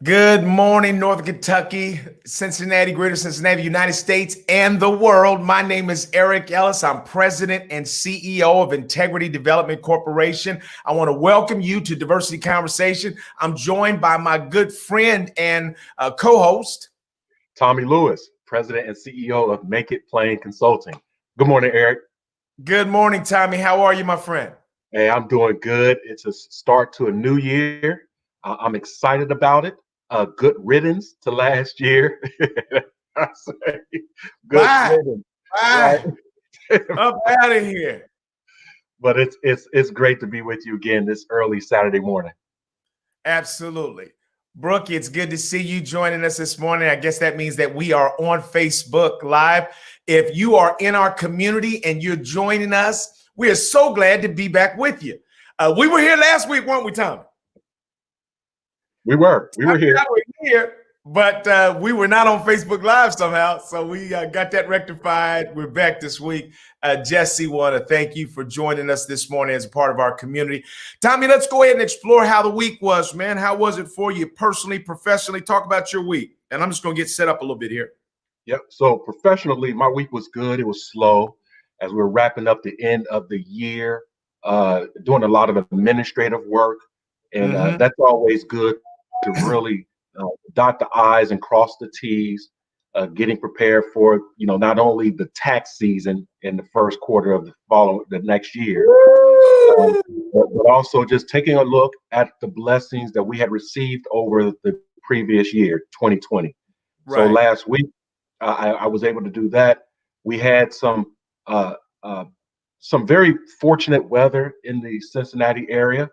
Good morning, Northern Kentucky, Cincinnati, Greater Cincinnati, United States, and the world. My name is Eric Ellis. I'm President and CEO of Integrity Development Corporation. I want to welcome you to Diversity Conversation. I'm joined by my good friend and co-host, Tommy Lewis, President and CEO of Make It Plain Consulting. Good morning, Eric. Good morning, Tommy. How are you, my friend? Hey, I'm doing good. It's a start to a new year. I'm excited about it. Good riddance to last year. I say, good Bye. riddance, right? Bye. Up out of here. But it's great to be with you again this early Saturday morning. Absolutely. Brooke, it's good to see you joining us this morning. I guess that means that we are on Facebook Live. If you are in our community and you're joining us, we are so glad to be back with you. We were here last week, weren't we, Tom? We were here. But we were not on Facebook Live somehow. So we got that rectified. We're back this week. Jesse, want to thank you for joining us this morning as a part of our community. Tommy, let's go ahead and explore how the week was, man. How was it for you personally, professionally? Talk about your week. And I'm just going to get set up a little bit here. Yep. So professionally, my week was good. It was slow as we're wrapping up the end of the year, doing a lot of administrative work. And that's always good to really dot the I's and cross the T's, getting prepared for, not only the tax season in the first quarter of the next year, but also just taking a look at the blessings that we had received over the previous year, 2020. Right. So last week, I was able to do that. We had some very fortunate weather in the Cincinnati area,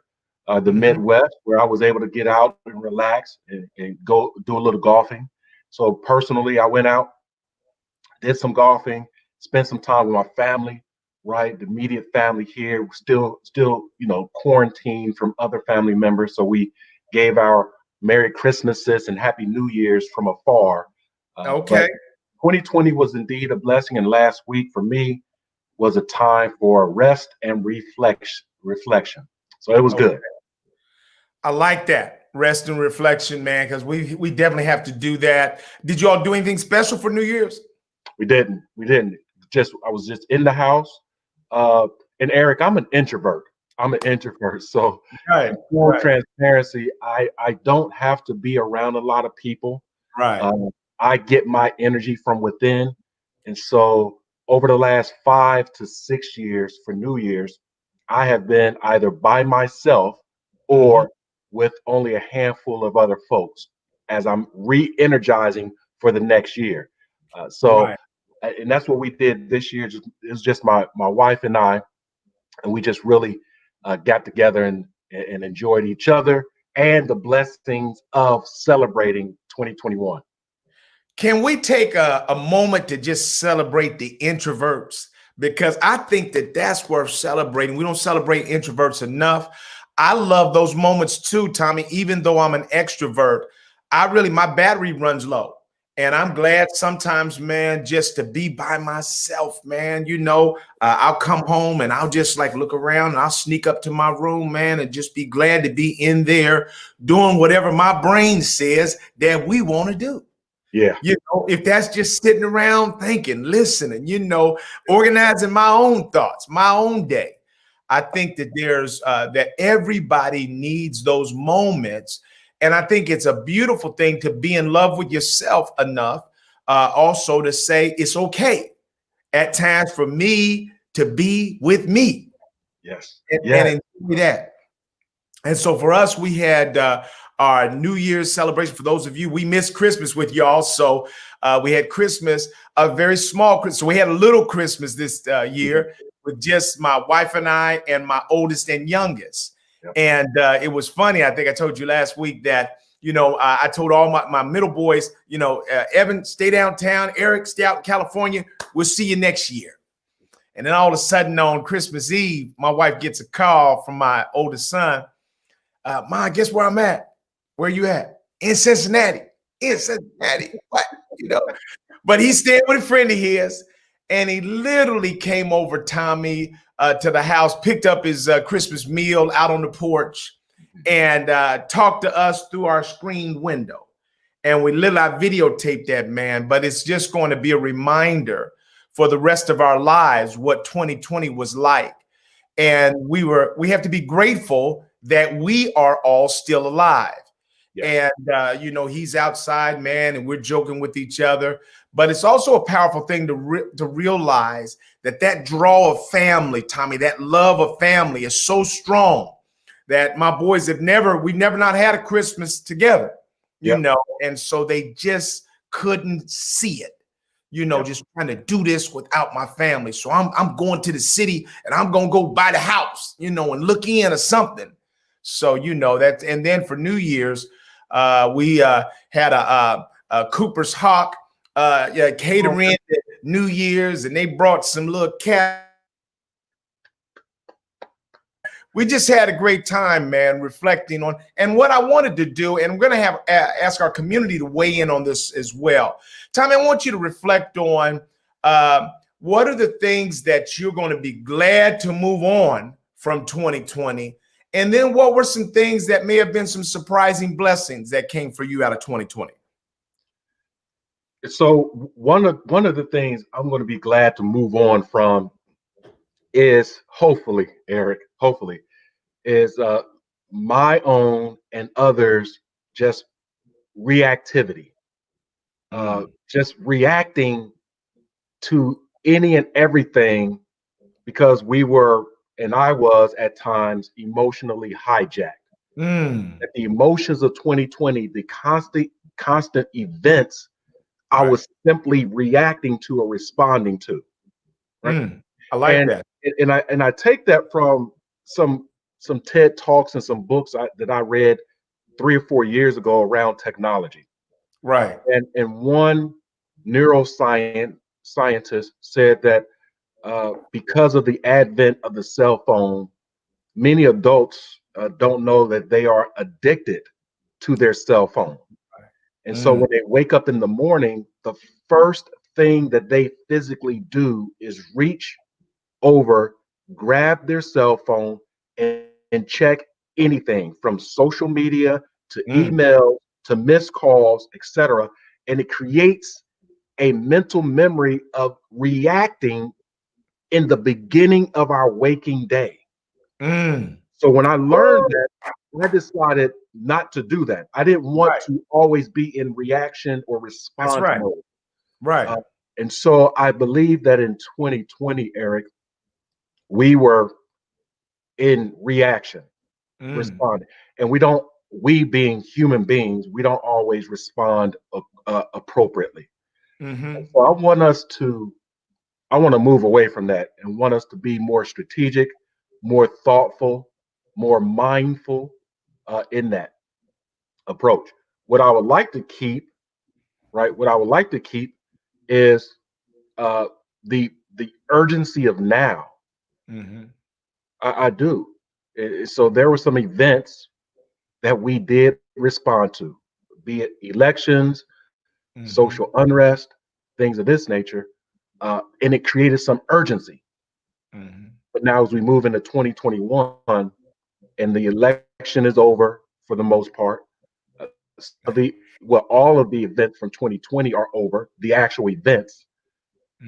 the Midwest, where I was able to get out and relax and go do a little golfing. So personally, I went out, did some golfing, spent some time with my family, right? The immediate family here, still, quarantined from other family members. So we gave our Merry Christmases and Happy New Year's from afar. Okay. 2020 was indeed a blessing, and last week for me was a time for rest and reflection. So it was good. I like that, rest and reflection, man, because we definitely have to do that. Did you all do anything special for New Year's? We didn't. I was just in the house. And Eric, I'm an introvert. So for transparency, I don't have to be around a lot of people. Right. I get my energy from within. And so over the last 5 to 6 years for New Year's, I have been either by myself or with only a handful of other folks as I'm re-energizing for the next year. And that's what we did this year. It was just my wife and I, and we just really got together and enjoyed each other and the blessings of celebrating 2021. Can we take a moment to just celebrate the introverts? Because I think that that's worth celebrating. We don't celebrate introverts enough. I love those moments too, Tommy. Even though I'm an extrovert, my battery runs low. And I'm glad sometimes, man, just to be by myself, man. I'll come home and I'll just look around and I'll sneak up to my room, man, and just be glad to be in there doing whatever my brain says that we want to do. Yeah. If that's just sitting around thinking, listening, organizing my own thoughts, my own day. I think that that everybody needs those moments. And I think it's a beautiful thing to be in love with yourself enough also to say it's okay at times for me to be with me. Yes. And enjoy that. And so for us, we had our New Year's celebration. For those of you, we missed Christmas with y'all. So we had Christmas, a very small Christmas. So we had a little Christmas this year with just my wife and I and my oldest and youngest. Yep. And it was funny. I think I told you last week that, I told all my middle boys, Evan, stay downtown. Eric, stay out in California. We'll see you next year. And then all of a sudden on Christmas Eve, my wife gets a call from my oldest son. Mom, guess where I'm at? Where you at? In Cincinnati. What? But he's staying with a friend of his. And he literally came over, Tommy, to the house, picked up his Christmas meal out on the porch. and talk to us through our screen window. And we literally videotape that, man. But it's just going to be a reminder for the rest of our lives what 2020 was like. And we have to be grateful that we are all still alive. Yeah. And, he's outside, man, and we're joking with each other. But it's also a powerful thing to realize that draw of family, Tommy, that love of family is so strong that my boys we've never not had a Christmas together, you know, and so they just couldn't see it. Just trying to do this without my family. So I'm going to the city and I'm going to go buy the house, and look in or something. So, that. And then for New Year's, we had a Cooper's Hawk catering at New Year's, and they brought some little cat. We just had a great time, man, reflecting on. And what I wanted to do, and I'm going to ask our community to weigh in on this as well. Tommy, I want you to reflect on what are the things that you're going to be glad to move on from 2020, and then what were some things that may have been some surprising blessings that came for you out of 2020? So one of the things I'm going to be glad to move on from is hopefully, Eric, is my own and others just reactivity, just reacting to any and everything, because we were, and I was at times, emotionally hijacked. That the emotions of 2020, the constant events, I was simply reacting to or responding to. Right? I like that. And I take that from some TED Talks and some books that I read 3 or 4 years ago around technology. Right. And one neuroscientist said that because of the advent of the cell phone, many adults don't know that they are addicted to their cell phone. And so when they wake up in the morning, the first thing that they physically do is reach over, grab their cell phone, and check anything from social media to email to missed calls, etc. And it creates a mental memory of reacting in the beginning of our waking day. So when I learned that, I decided not to do that. I didn't want to always be in reaction or response mode. Right. And so I believe that in 2020, Eric, we were in reaction, responding. And we being human beings, we don't always respond appropriately. So I want to move away from that and want us to be more strategic, more thoughtful, more mindful in that approach. What I would like to keep, is the urgency of now. I do. So there were some events that we did respond to, be it elections, social unrest, things of this nature, and it created some urgency. But now as we move into 2021 and the election is over for the most part, all of the events from 2020 are over, the actual events.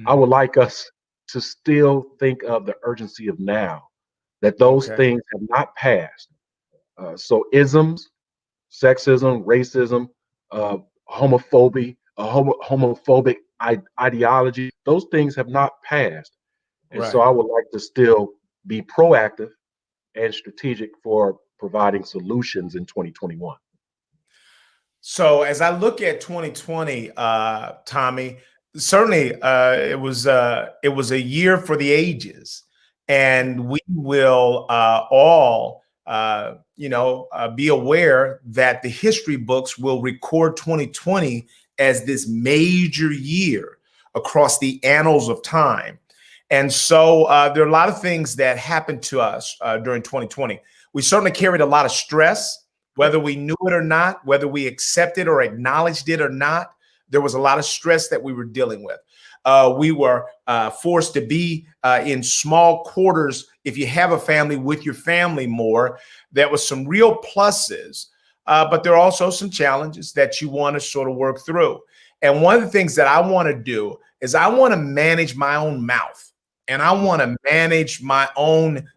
I would like us to still think of the urgency of now, that those things have not passed. So isms, sexism, racism, homophobic ideology, those things have not passed. And so I would like to still be proactive and strategic for providing solutions in 2021. So as I look at 2020, Tommy, certainly it was a year for the ages, and we will all be aware that the history books will record 2020 as this major year across the annals of time. And so there are a lot of things that happened to us during 2020. We certainly carried a lot of stress, whether we knew it or not, whether we accepted or acknowledged it or not. There was a lot of stress that we were dealing with. We were forced to be in small quarters if you have a family with your family more. There was some real pluses, but there are also some challenges that you want to sort of work through. And one of the things that I want to do is I want to manage my own mouth, and I want to manage my own,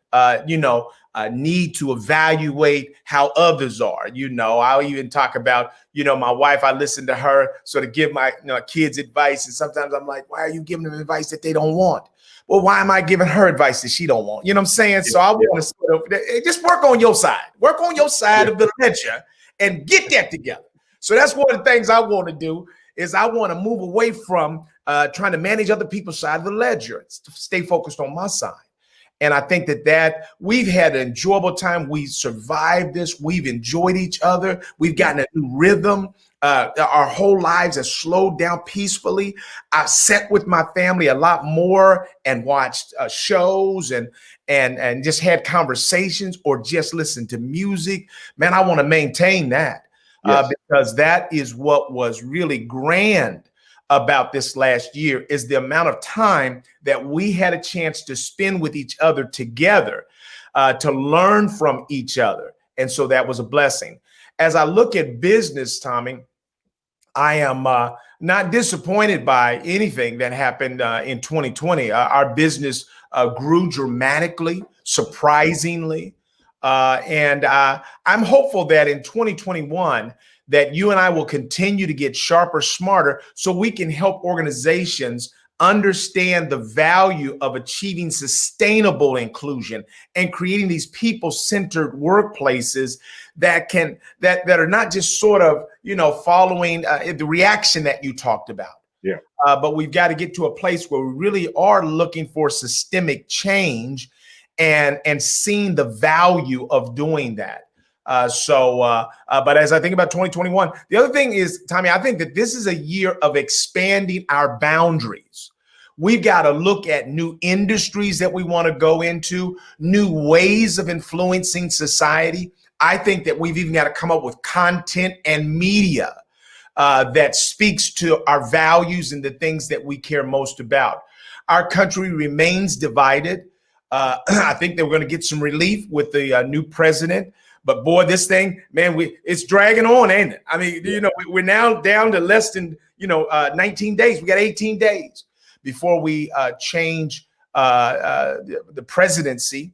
need to evaluate how others are. I'll even talk about, my wife. I listen to her sort of give my kids advice, and sometimes I'm like, why are you giving them advice that they don't want? Well, why am I giving her advice that she don't want? You know what I'm saying? So I want to sort of just work on your side, of the ledger, and get that together. So that's one of the things I want to do. Is I want to move away from trying to manage other people's side of the ledger, stay focused on my side. And I think that we've had an enjoyable time. We survived this. We've enjoyed each other. We've gotten a new rhythm. Our whole lives have slowed down peacefully. I've sat with my family a lot more and watched shows and just had conversations or just listened to music. Man, I want to maintain that. Because that is what was really grand about this last year, is the amount of time that we had a chance to spend with each other together, to learn from each other. And so that was a blessing. As I look at business, Tommy, I am not disappointed by anything that happened in 2020. Our business grew dramatically, surprisingly. And I'm hopeful that in 2021, that you and I will continue to get sharper, smarter, so we can help organizations understand the value of achieving sustainable inclusion and creating these people-centered workplaces that are not just sort of, following the reaction that you talked about. Yeah. But we've got to get to a place where we really are looking for systemic change and seeing the value of doing that. But as I think about 2021, the other thing is, Tommy, I think that this is a year of expanding our boundaries. We've got to look at new industries that we want to go into, new ways of influencing society. I think that we've even got to come up with content and media that speaks to our values and the things that we care most about. Our country remains divided. I think that we're going to get some relief with the new president. But boy, this thing, man, it's dragging on, ain't it? I mean, we're now down to less than 19 days. We got 18 days before we change the presidency,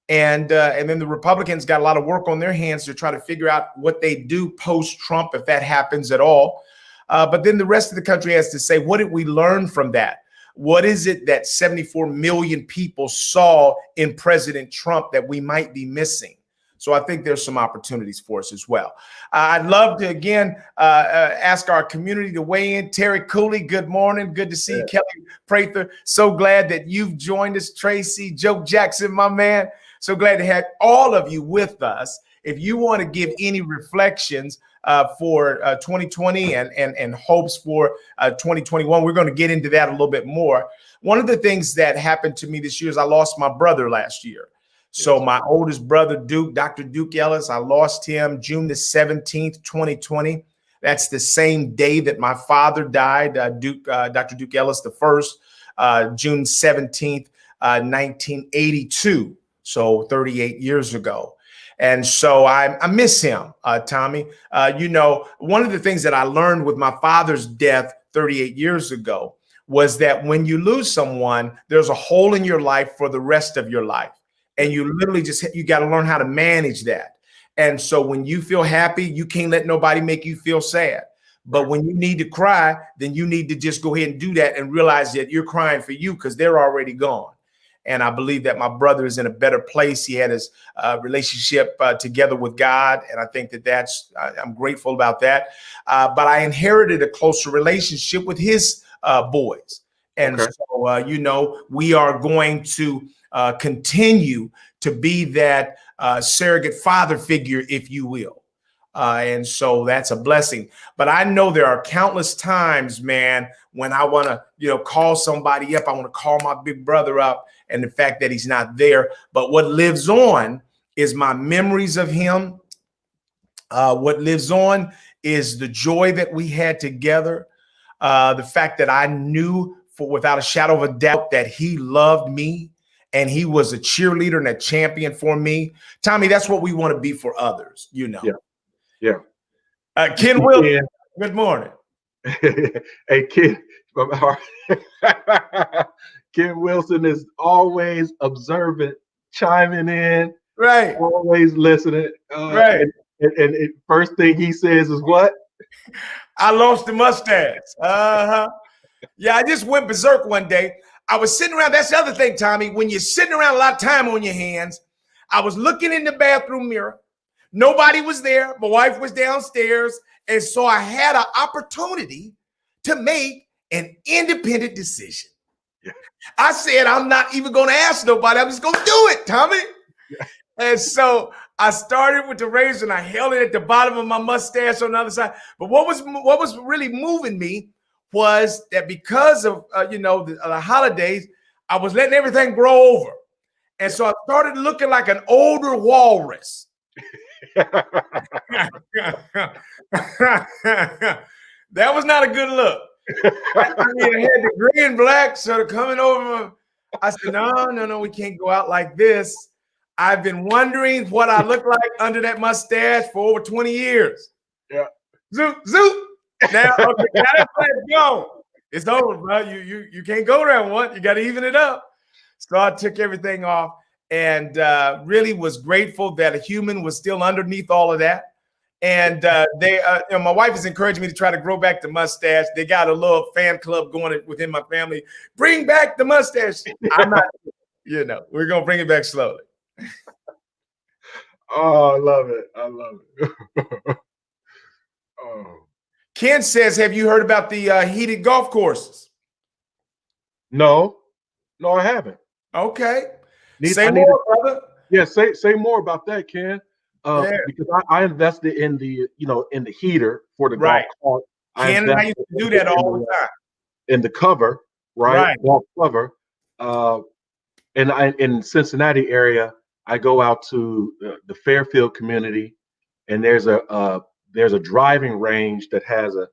and then the Republicans got a lot of work on their hands to try to figure out what they do post-Trump, if that happens at all. But then the rest of the country has to say, what did we learn from that? What is it that 74 million people saw in President Trump that we might be missing? So I think there's some opportunities for us as well. I'd love to, again, ask our community to weigh in. Terry Cooley, good morning. Good to see you. Kelly Prather, so glad that you've joined us. Tracy, Joe Jackson, my man. So glad to have all of you with us. If you want to give any reflections for 2020 and hopes for 2021, we're going to get into that a little bit more. One of the things that happened to me this year is I lost my brother last year. So my oldest brother, Duke, Dr. Duke Ellis, I lost him June the 17th, 2020. That's the same day that my father died, Dr. Duke Ellis the first, June 17th, 1982. So 38 years ago. And so I miss him, Tommy. One of the things that I learned with my father's death 38 years ago was that when you lose someone, there's a hole in your life for the rest of your life. And you literally you got to learn how to manage that. And so when you feel happy, you can't let nobody make you feel sad. But when you need to cry, then you need to just go ahead and do that and realize that you're crying for you because they're already gone. And I believe that my brother is in a better place. He had his relationship together with God. And I think I'm grateful about that. But I inherited a closer relationship with his boys. And so, we are going to continue to be that surrogate father figure, if you will. And so that's a blessing. But I know there are countless times, man, when I want to, call somebody up. I want to call my big brother up, and the fact that he's not there. But what lives on is my memories of him. What lives on is the joy that we had together. The fact that I knew for without a shadow of a doubt that he loved me and he was a cheerleader and a champion for me. Tommy, that's what we want to be for others, you know. Yeah. Yeah. Ken Wilson, good morning. Hey, Ken. Ken Wilson is always observant, chiming in, right, always listening. Right. And first thing he says is what? I lost the mustache. Yeah, I just went berserk one day. I was sitting around. That's the other thing, Tommy. When you're sitting around a lot of time on your hands, I was looking in the bathroom mirror. Nobody was there. My wife was downstairs. And so I had an opportunity to make an independent decision. Yeah. I said, I'm not even going to ask nobody. I'm just going to do it, Tommy. Yeah. And so I started with the razor and I held it at the bottom of my mustache on the other side. But what was really moving me was that because of the holidays, I was letting everything grow over. And so I started looking like an older walrus. That was not a good look. I mean, I had the gray and black sort of coming over. I said, no, we can't go out like this. I've been wondering what I look like under that mustache for over 20 years. Yeah. Zoop. Now, okay, now that plan's gone. It's over, bro. You can't go round one. You got to even it up. So I took everything off and really was grateful that a human was still underneath all of that. And my wife is encouraging me to try to grow back the mustache. They got a little fan club going within my family. Bring back the mustache. I'm not, we're going to bring it back slowly. Oh, I love it. Oh. Ken says, have you heard about the heated golf courses? No, I haven't. Okay. Say more, brother. Yeah, say more about that, Ken. Because I invested in the heater for the golf cart. Ken and I used to do that all the time. In the cover, right? Golf cover. And in Cincinnati area, I go out to the Fairfield community, and there's a driving range that has a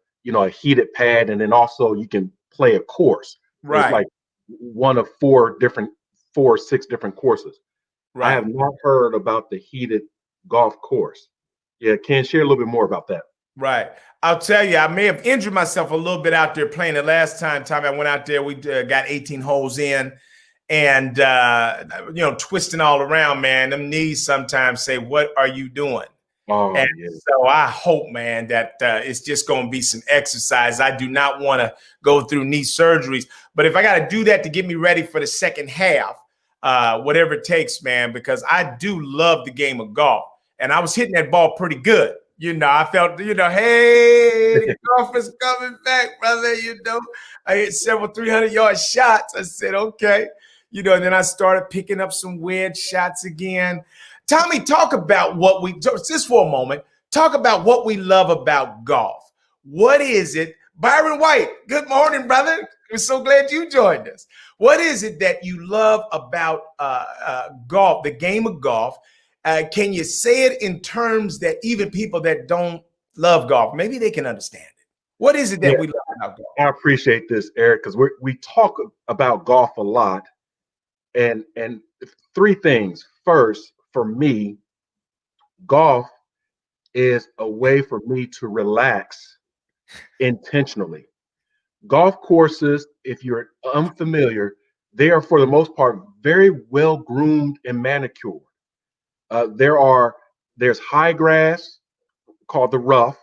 heated pad, and then also you can play a course. Right. It's like one of 6 different courses. Right. I have not heard about the heated golf course. Yeah, Ken, share a little bit more about that. Right. I'll tell you, I may have injured myself a little bit out there playing it last time I went out there. We got 18 holes in and, twisting all around, man. Them knees sometimes say, what are you doing? Oh, and so I hope, man, that it's just going to be some exercise. I do not want to go through knee surgeries. But if I got to do that to get me ready for the second half, whatever it takes, man, because I do love the game of golf. And I was hitting that ball pretty good. I felt, hey, the golf is coming back, brother. I hit several 300-yard shots. I said, okay. And then I started picking up some wedge shots again. Tommy, talk about just for a moment, talk about what we love about golf. What is it? Byron White, good morning, brother. We're so glad you joined us. What is it that you love about golf, the game of golf? Can you say it in terms that even people that don't love golf, maybe they can understand it? What is it that we love about golf? I appreciate this, Eric, because we talk about golf a lot. And 3 things. First, for me, golf is a way for me to relax intentionally. Golf courses, if you're unfamiliar, they are for the most part very well groomed and manicured. There's high grass called the rough.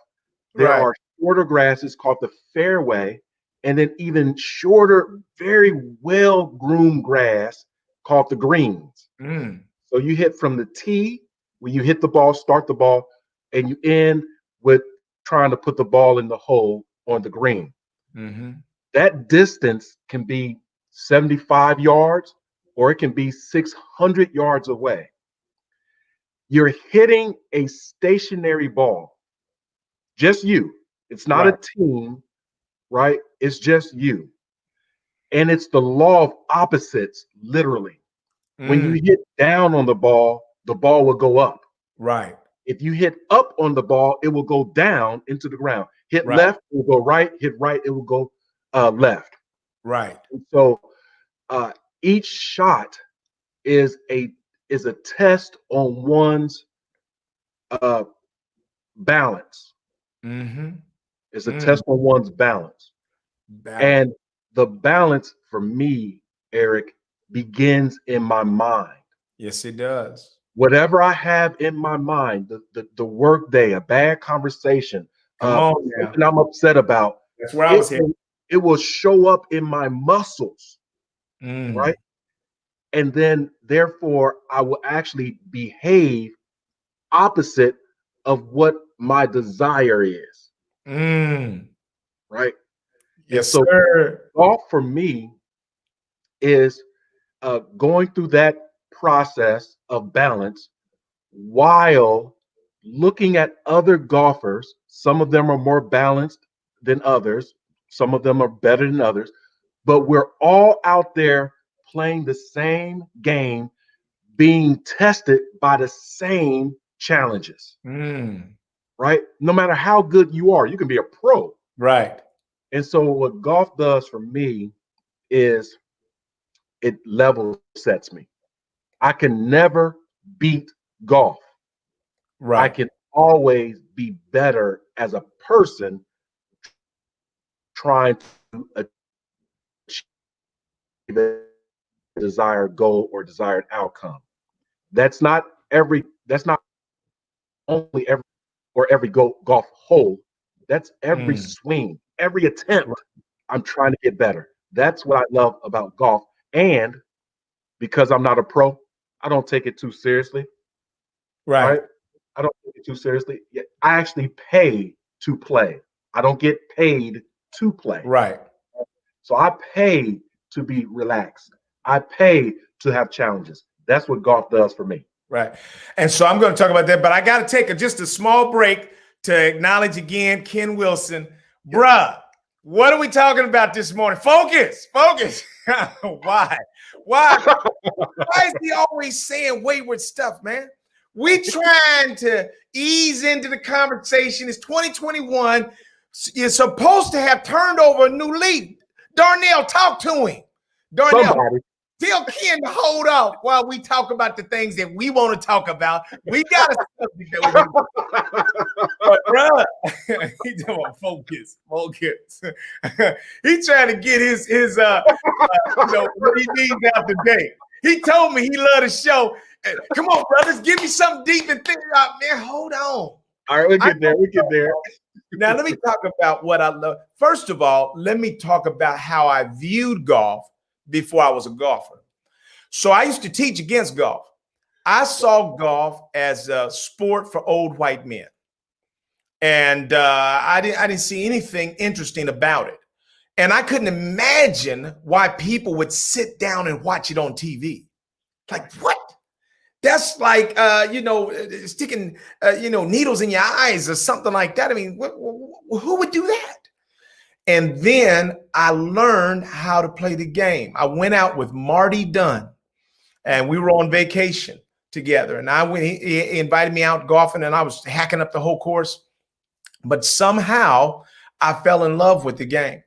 There are shorter grasses called the fairway, and then even shorter, very well groomed grass called the greens. So you hit from the tee, where you hit the ball, start the ball, and you end with trying to put the ball in the hole on the green. Mm-hmm. That distance can be 75 yards or it can be 600 yards away. You're hitting a stationary ball, just you. It's not a team, right? It's just you. And it's the law of opposites, literally. When you hit down on the ball will go up. Right. If you hit up on the ball, it will go down into the ground. Hit left, it will go right. Hit right, it will go left. Right. And so uh, each shot is a test on one's uh, balance. Mm-hmm. It's a test on one's balance. Balance. And the balance for me, Eric, begins in my mind. Yes, it does. Whatever I have in my mind, the work day, a bad conversation, Come on now. something I'm upset about, That's where I it was here. will, it will show up in my muscles, Mm. right? And then therefore I will actually behave opposite of what my desire is, Mm. right? And Yes, so sir. golf for me is going through that process of balance while looking at other golfers. Some of them are more balanced than others, some of them are better than others, but we're all out there playing the same game, being tested by the same challenges, Mm. right? No matter how good you are, you can be a pro. Right. And so, what golf does for me is it level sets me. I can never beat golf. I Right. can always be better as a person trying to achieve a desired goal or desired outcome. That's not that's not only every golf hole. That's every Mm. swing, every attempt. I'm trying to get better. That's what I love about golf. And because I'm not a pro, I don't take it too seriously, Right. right? I don't take it too seriously. Yeah, I actually pay to play. I don't get paid to play. Right. So I pay to be relaxed. I pay to have challenges. That's what golf does for me. Right. And so I'm going to talk about that, but I got to take just a small break to acknowledge again Ken Wilson. Bruh, what are we talking about this morning? Focus. Why? Why is he always saying wayward stuff, man? We trying to ease into the conversation. It's 2021. You're supposed to have turned over a new leaf. Darnell, talk to him. Darnell, Somebody. tell Ken to hold off while we talk about the things that we want to talk about. We got a subject that we bro, he doing focus. He trying to get his what he needs out today. He told me he loved the show. Come on, brothers, give me something deep and think about, man. Hold on. All right, we get there. Now, let me talk about what I love. First of all, let me talk about how I viewed golf before I was a golfer. So I used to teach against golf. I saw golf as a sport for old white men. And I didn't see anything interesting about it. And I couldn't imagine why people would sit down and watch it on TV. Like, what? That's like, sticking, needles in your eyes or something like that. I mean, who would do that? And then I learned how to play the game. I went out with Marty Dunn, and we were on vacation together. And he invited me out golfing, and I was hacking up the whole course. But somehow I fell in love with the game.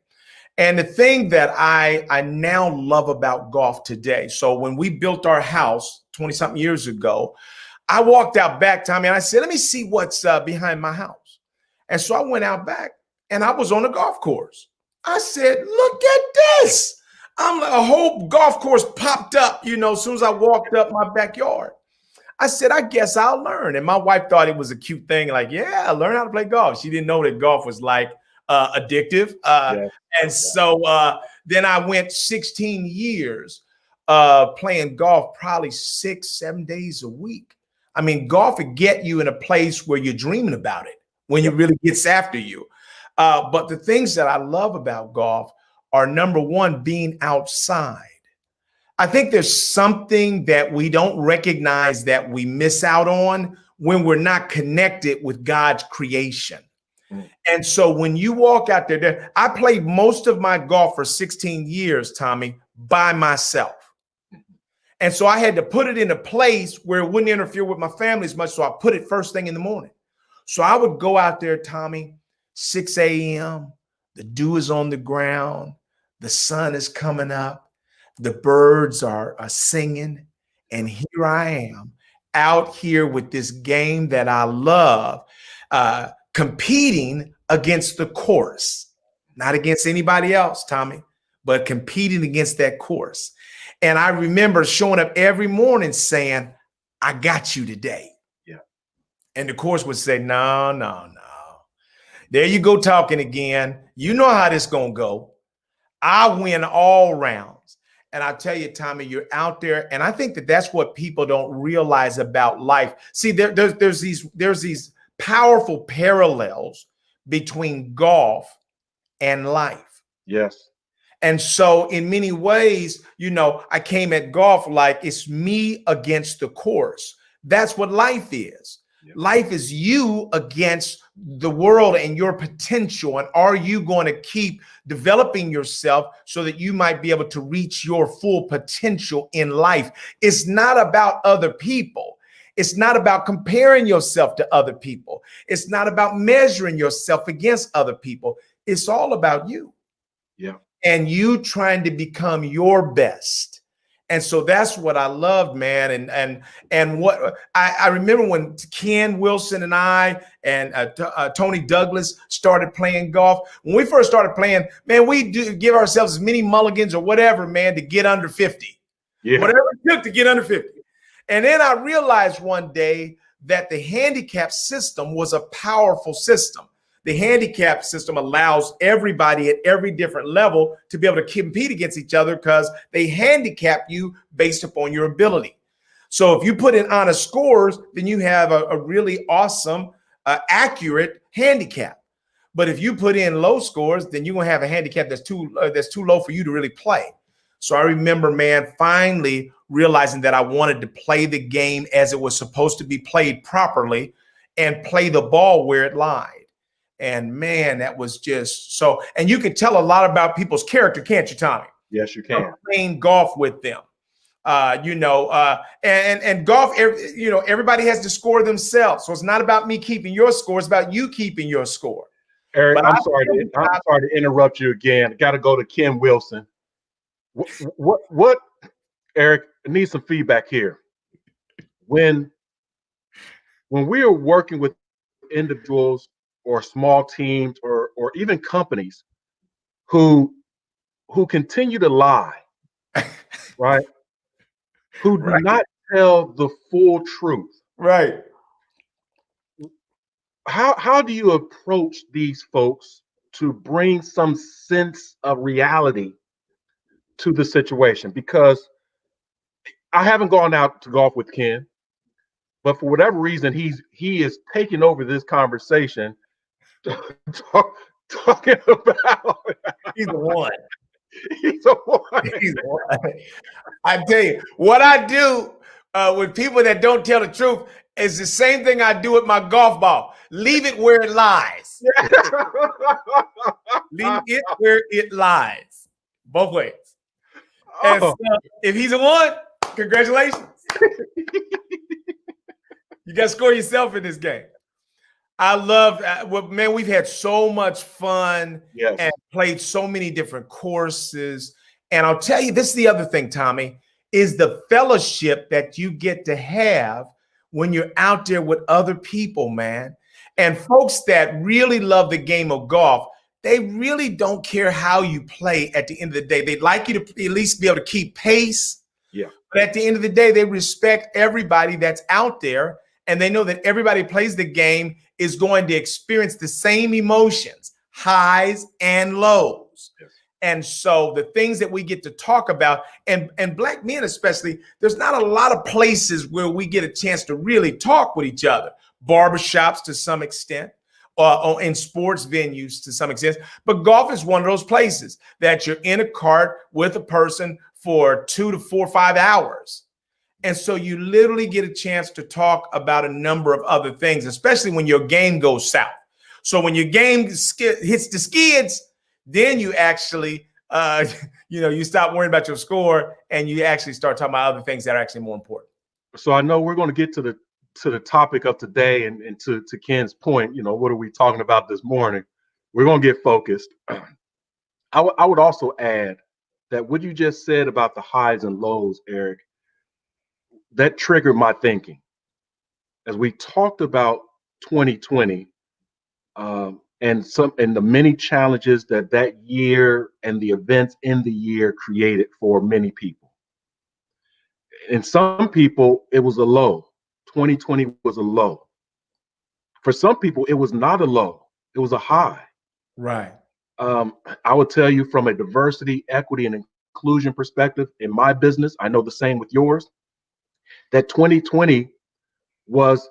And the thing that I now love about golf today. So when we built our house 20 something years ago, I walked out back, Tommy, and I said, let me see what's behind my house. And so I went out back and I was on a golf course. I said, look at this. A whole golf course popped up, as soon as I walked up my backyard. I said, I guess I'll learn. And my wife thought it was a cute thing. Like, yeah, learn how to play golf. She didn't know that golf was like addictive. So then I went 16 years playing golf, probably 6-7 days a week. I mean, golf would get you in a place where you're dreaming about it, when it really gets after you. But the things that I love about golf are, number one, being outside. I think there's something that we don't recognize that we miss out on when we're not connected with God's creation. And so when you walk out there, I played most of my golf for 16 years, Tommy, by myself. And so I had to put it in a place where it wouldn't interfere with my family as much. So I put it first thing in the morning. So I would go out there, Tommy, 6 a.m. The dew is on the ground. The sun is coming up. The birds are singing. And here I am out here with this game that I love, competing against the course, not against anybody else, Tommy, but competing against that course. And I remember showing up every morning saying, I got you today. Yeah. And the course would say, no, no, no. There you go talking again. You know how this gonna go. I win all rounds. And I tell you, Tommy, you're out there. And I think that that's what people don't realize about life. See, there's these powerful parallels between golf and life. Yes. And so in many ways, you know, I came at golf like it's me against the course. That's what life is. Yep. Life is you against the world and your potential. And are you going to keep developing yourself so that you might be able to reach your full potential in life? It's not about other people. It's not about comparing yourself to other people. It's not about measuring yourself against other people. It's all about you. Yeah. And you trying to become your best. And so that's what I loved, man. And what I remember when Ken Wilson and I and Tony Douglas started playing golf. When we first started playing, man, we do give ourselves as many mulligans or whatever, man, to get under 50. Yeah. Whatever it took to get under 50. And then I realized one day that the handicap system was a powerful system. The handicap system allows everybody at every different level to be able to compete against each other because they handicap you based upon your ability. So if you put in honest scores, then you have a really awesome, accurate handicap. But if you put in low scores, then you're going to have a handicap that's too low for you to really play. So I remember, man, finally realizing that I wanted to play the game as it was supposed to be played properly and play the ball where it lied. And man, that was just so. And you can tell a lot about people's character, can't you, Tommy? Yes, you can. Playing golf with them, and golf. Everybody has to score themselves. So it's not about me keeping your score; it's about you keeping your score. Eric, I'm sorry to interrupt you again. I got to go to Ken Wilson. What? Eric, I need some feedback here. When we are working with individuals or small teams or even companies who continue to lie, right? Who do not tell the full truth. Right. How do you approach these folks to bring some sense of reality to the situation? Because I haven't gone out to golf with Ken, but for whatever reason, he is taking over this conversation. Talking about he's the one. He's the one. He's the one. I tell you, what I do with people that don't tell the truth is the same thing I do with my golf ball. Leave it where it lies. Leave it where it lies. Both ways. And so if he's a one, congratulations. You got to score yourself in this game. I love, man, we've had so much fun and played so many different courses. And I'll tell you, this is the other thing, Tommy, is the fellowship that you get to have when you're out there with other people, man. And folks that really love the game of golf, they really don't care how you play at the end of the day. They'd like you to at least be able to keep pace. Yeah. But at the end of the day, they respect everybody that's out there. And they know that everybody plays the game is going to experience the same emotions, highs and lows. Yes. And so the things that we get to talk about, and Black men especially, there's not a lot of places where we get a chance to really talk with each other. Barbershops to some extent, or in sports venues to some extent. But golf is one of those places that you're in a cart with a person for 2 to 4 or 5 hours. And so you literally get a chance to talk about a number of other things, especially when your game goes south. So when your game hits the skids, then you actually, you stop worrying about your score and you actually start talking about other things that are actually more important. So I know we're going to get to the topic of today and to Ken's point, what are we talking about this morning? We're going to get focused. I would also add that what you just said about the highs and lows, Eric, that triggered my thinking as we talked about 2020, and the many challenges that that year and the events in the year created for many people. And some people, it was a low. 2020 was a low. For some people, it was not a low. It was a high. Right. I would tell you from a diversity, equity, and inclusion perspective in my business, I know the same with yours, that 2020 was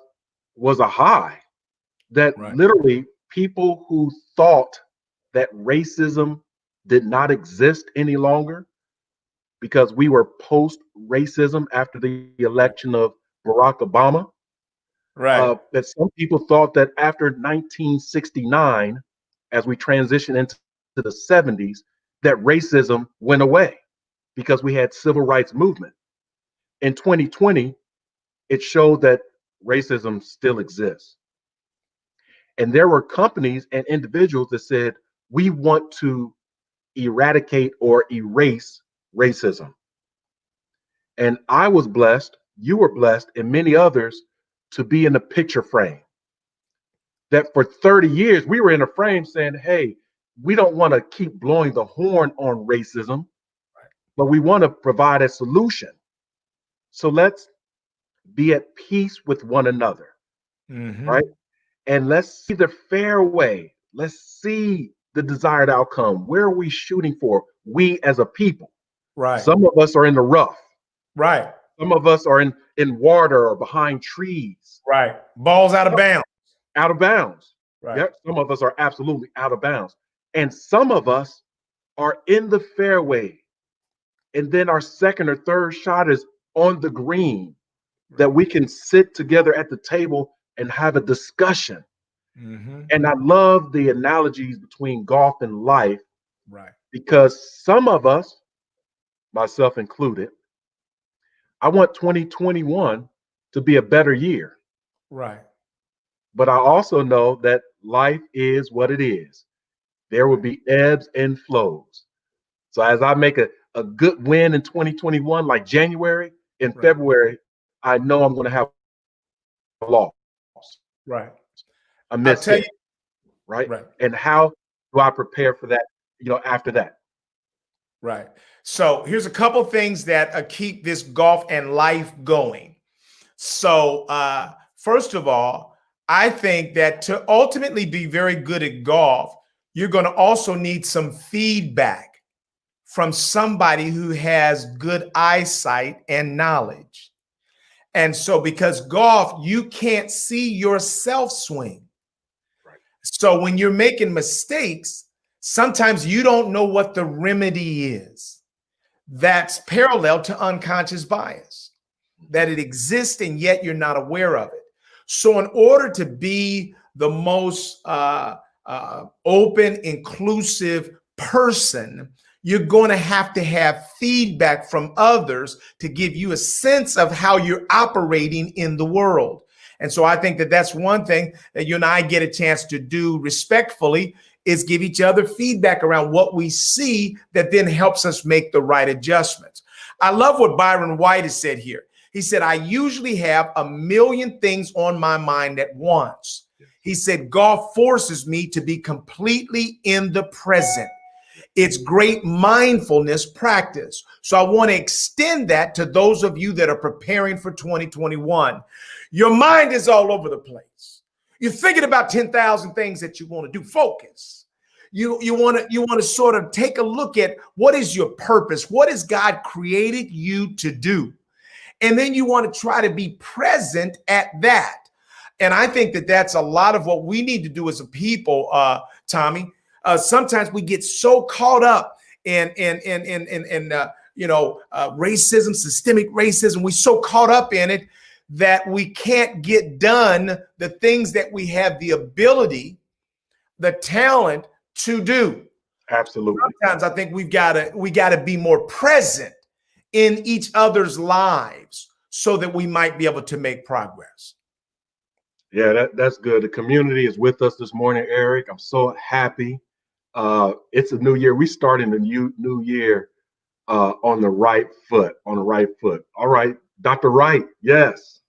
a high that Right. literally people who thought that racism did not exist any longer because we were post racism after the election of Barack Obama. Right. That some people thought that after 1969, as we transition into the 70s, that racism went away because we had civil rights movement. In 2020, it showed that racism still exists. And there were companies and individuals that said, we want to eradicate or erase racism. And I was blessed, you were blessed, and many others to be in the picture frame. That for 30 years, we were in a frame saying, hey, we don't want to keep blowing the horn on racism, but we want to provide a solution. So let's be at peace with one another, right? And let's see the fair way. Let's see the desired outcome. Where are we shooting for? We as a people. Right. Some of us are in the rough. Right. Some of us are in water or behind trees. Right. Balls out of bounds. Out of bounds. Right. Yep. Some of us are absolutely out of bounds. And some of us are in the fairway. And then our second or third shot is on the green, that we can sit together at the table and have a discussion. And I love the analogies between golf and life, Right. because some of us, myself included, I want 2021 to be a better year. Right. But I also know that life is what it is. There will be ebbs and flows. So as I make a good win in 2021, like January, in February, I know I'm going to have a loss. Right. A mistake. Right. And how do I prepare for that, after that? Right. So here's a couple things that keep this golf and life going. So first of all, I think that to ultimately be very good at golf, you're going to also need some feedback from somebody who has good eyesight and knowledge. And so because golf, you can't see yourself swing. Right. So when you're making mistakes, sometimes you don't know what the remedy is. That's parallel to unconscious bias, that it exists and yet you're not aware of it. So in order to be the most open, inclusive person, you're going to have feedback from others to give you a sense of how you're operating in the world. And so I think that that's one thing that you and I get a chance to do respectfully, is give each other feedback around what we see that then helps us make the right adjustments. I love what Byron White has said here. He said, I usually have a million things on my mind at once. He said, golf forces me to be completely in the present. It's great mindfulness practice. So I want to extend that to those of you that are preparing for 2021. Your mind is all over the place. You're thinking about 10,000 things that you want to do. Focus. You want to sort of take a look at what is your purpose? What has God created you to do? And then you want to try to be present at that. And I think that that's a lot of what we need to do as a people, Tommy. Sometimes we get so caught up in racism, systemic racism. We're so caught up in it that we can't get done the things that we have the ability, the talent to do. Absolutely. Sometimes I think we gotta be more present in each other's lives so that we might be able to make progress. Yeah, that's good. The community is with us this morning, Eric. I'm so happy It's a new year. We start in the new year on the right foot. On the right foot. All right, Dr. Wright. Yes.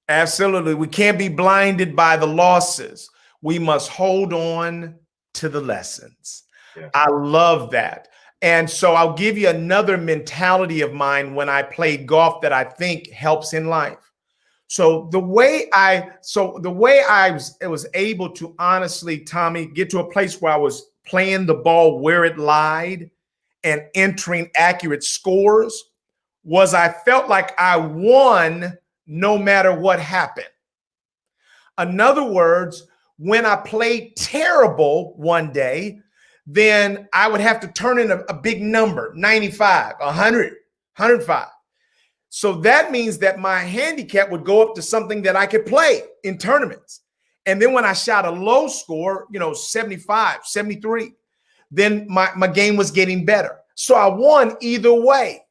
Absolutely. We can't be blinded by the losses. We must hold on to the lessons. Yes. I love that. And so I'll give you another mentality of mine when I play golf that I think helps in life. So the way I was able to honestly, Tommy, get to a place where I was playing the ball where it lied and entering accurate scores was I felt like I won no matter what happened. In other words, when I played terrible one day, then I would have to turn in a big number, 95, 100, 105. So that means that my handicap would go up to something that I could play in tournaments. And then when I shot a low score, 75, 73, then my game was getting better. So I won either way.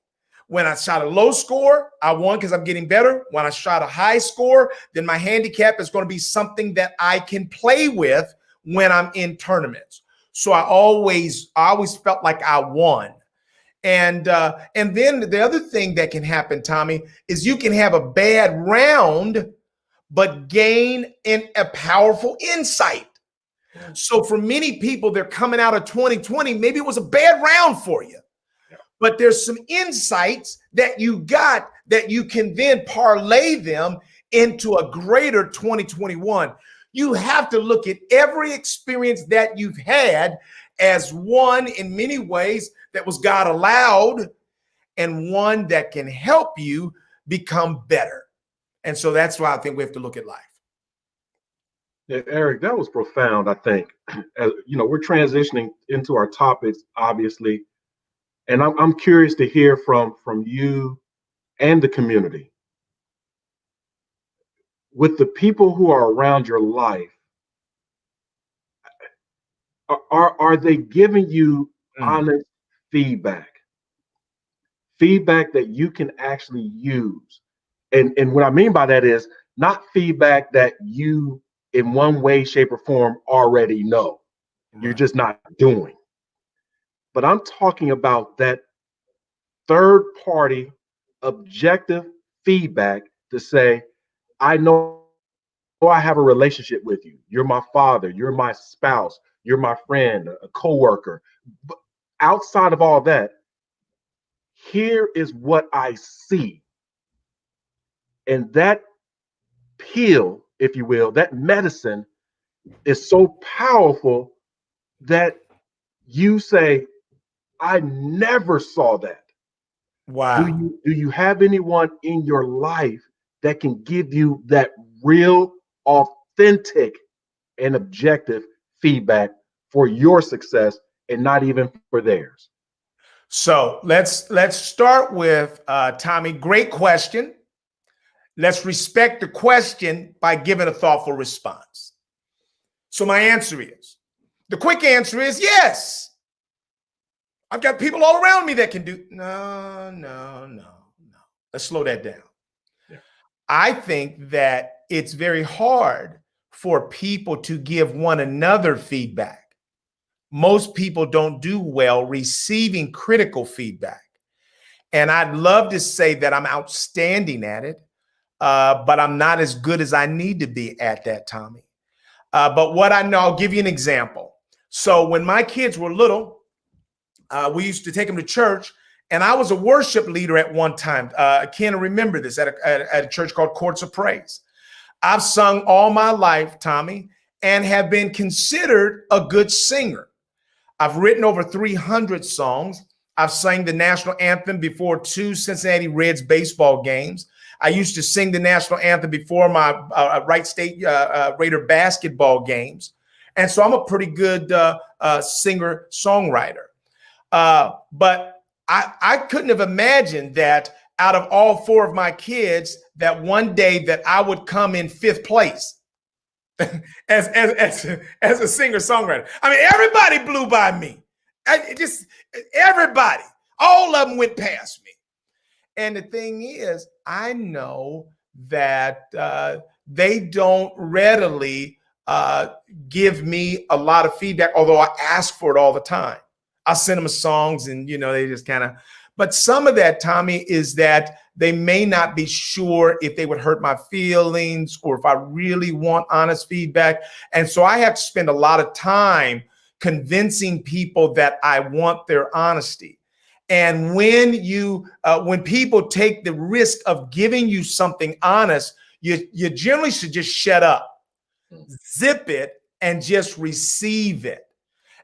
When I shot a low score, I won because I'm getting better. When I shot a high score, then my handicap is going to be something that I can play with when I'm in tournaments. So I always felt like I won. And then the other thing that can happen, Tommy, is you can have a bad round, but gain a powerful insight. So for many people, they're coming out of 2020. Maybe it was a bad round for you. But there's some insights that you got that you can then parlay them into a greater 2021. You have to look at every experience that you've had as one in many ways that was God allowed and one that can help you become better. And so that's why I think we have to look at life. Yeah, Eric, that was profound, I think. As, we're transitioning into our topics, obviously. And I'm curious to hear from you and the community. With the people who are around your life, are they giving you honest feedback? Feedback that you can actually use. And what I mean by that is not feedback that you in one way, shape, or form already know. Right. You're just not doing. But I'm talking about that third party objective feedback to say, I know I have a relationship with you. You're my father, you're my spouse, you're my friend, a coworker. But outside of all that, here is what I see. And that pill, if you will, that medicine is so powerful that you say, I never saw that. Wow. Do you have anyone in your life that can give you that real, authentic, and objective feedback for your success and not even for theirs? So let's start with Tommy. Great question. Let's respect the question by giving a thoughtful response. So my answer is, the quick answer is yes. I've got people all around me that can do. No. Let's slow that down. Yeah. I think that it's very hard for people to give one another feedback. Most people don't do well receiving critical feedback. And I'd love to say that I'm outstanding at it, but I'm not as good as I need to be at that, Tommy. But what I know, I'll give you an example. So when my kids were little, we used to take them to church, and I was a worship leader at one time. Ken, remember this, at a church called Courts of Praise. I've sung all my life, Tommy, and have been considered a good singer. I've written over 300 songs. I've sang the national anthem before 2 Cincinnati Reds baseball games. I used to sing the national anthem before my Wright State Raider basketball games. And so I'm a pretty good singer-songwriter. But I couldn't have imagined that out of all 4 of my kids, that one day that I would come in 5th place as a singer-songwriter. I mean, everybody blew by me. Everybody, all of them went past me. And the thing is, I know that they don't readily uh, give me a lot of feedback, although I ask for it all the time. I send them songs and, they just kind of, but some of that, Tommy, is that they may not be sure if they would hurt my feelings or if I really want honest feedback. And so I have to spend a lot of time convincing people that I want their honesty. And when when people take the risk of giving you something honest, you generally should just shut up, zip it, and just receive it.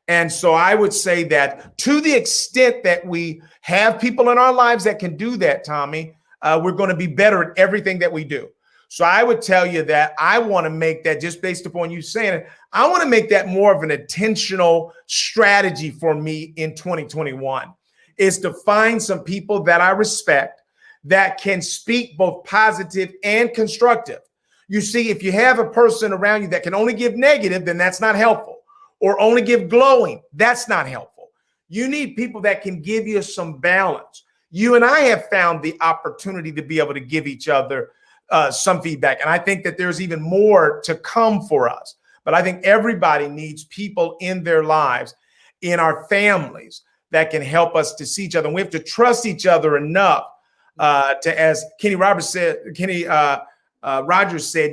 And so I would say that to the extent that we have people in our lives that can do that, Tommy, we're going to be better at everything that we do. So I would tell you that I want to make that, just based upon you saying it, I want to make that more of an intentional strategy for me in 2021, is to find some people that I respect that can speak both positive and constructive. You see, if you have a person around you that can only give negative, then that's not helpful. Or only give glowing, that's not helpful. You need people that can give you some balance. You and I have found the opportunity to be able to give each other some feedback. And I think that there's even more to come for us. But I think everybody needs people in their lives, in our families, that can help us to see each other. And we have to trust each other enough as Kenny Rogers said,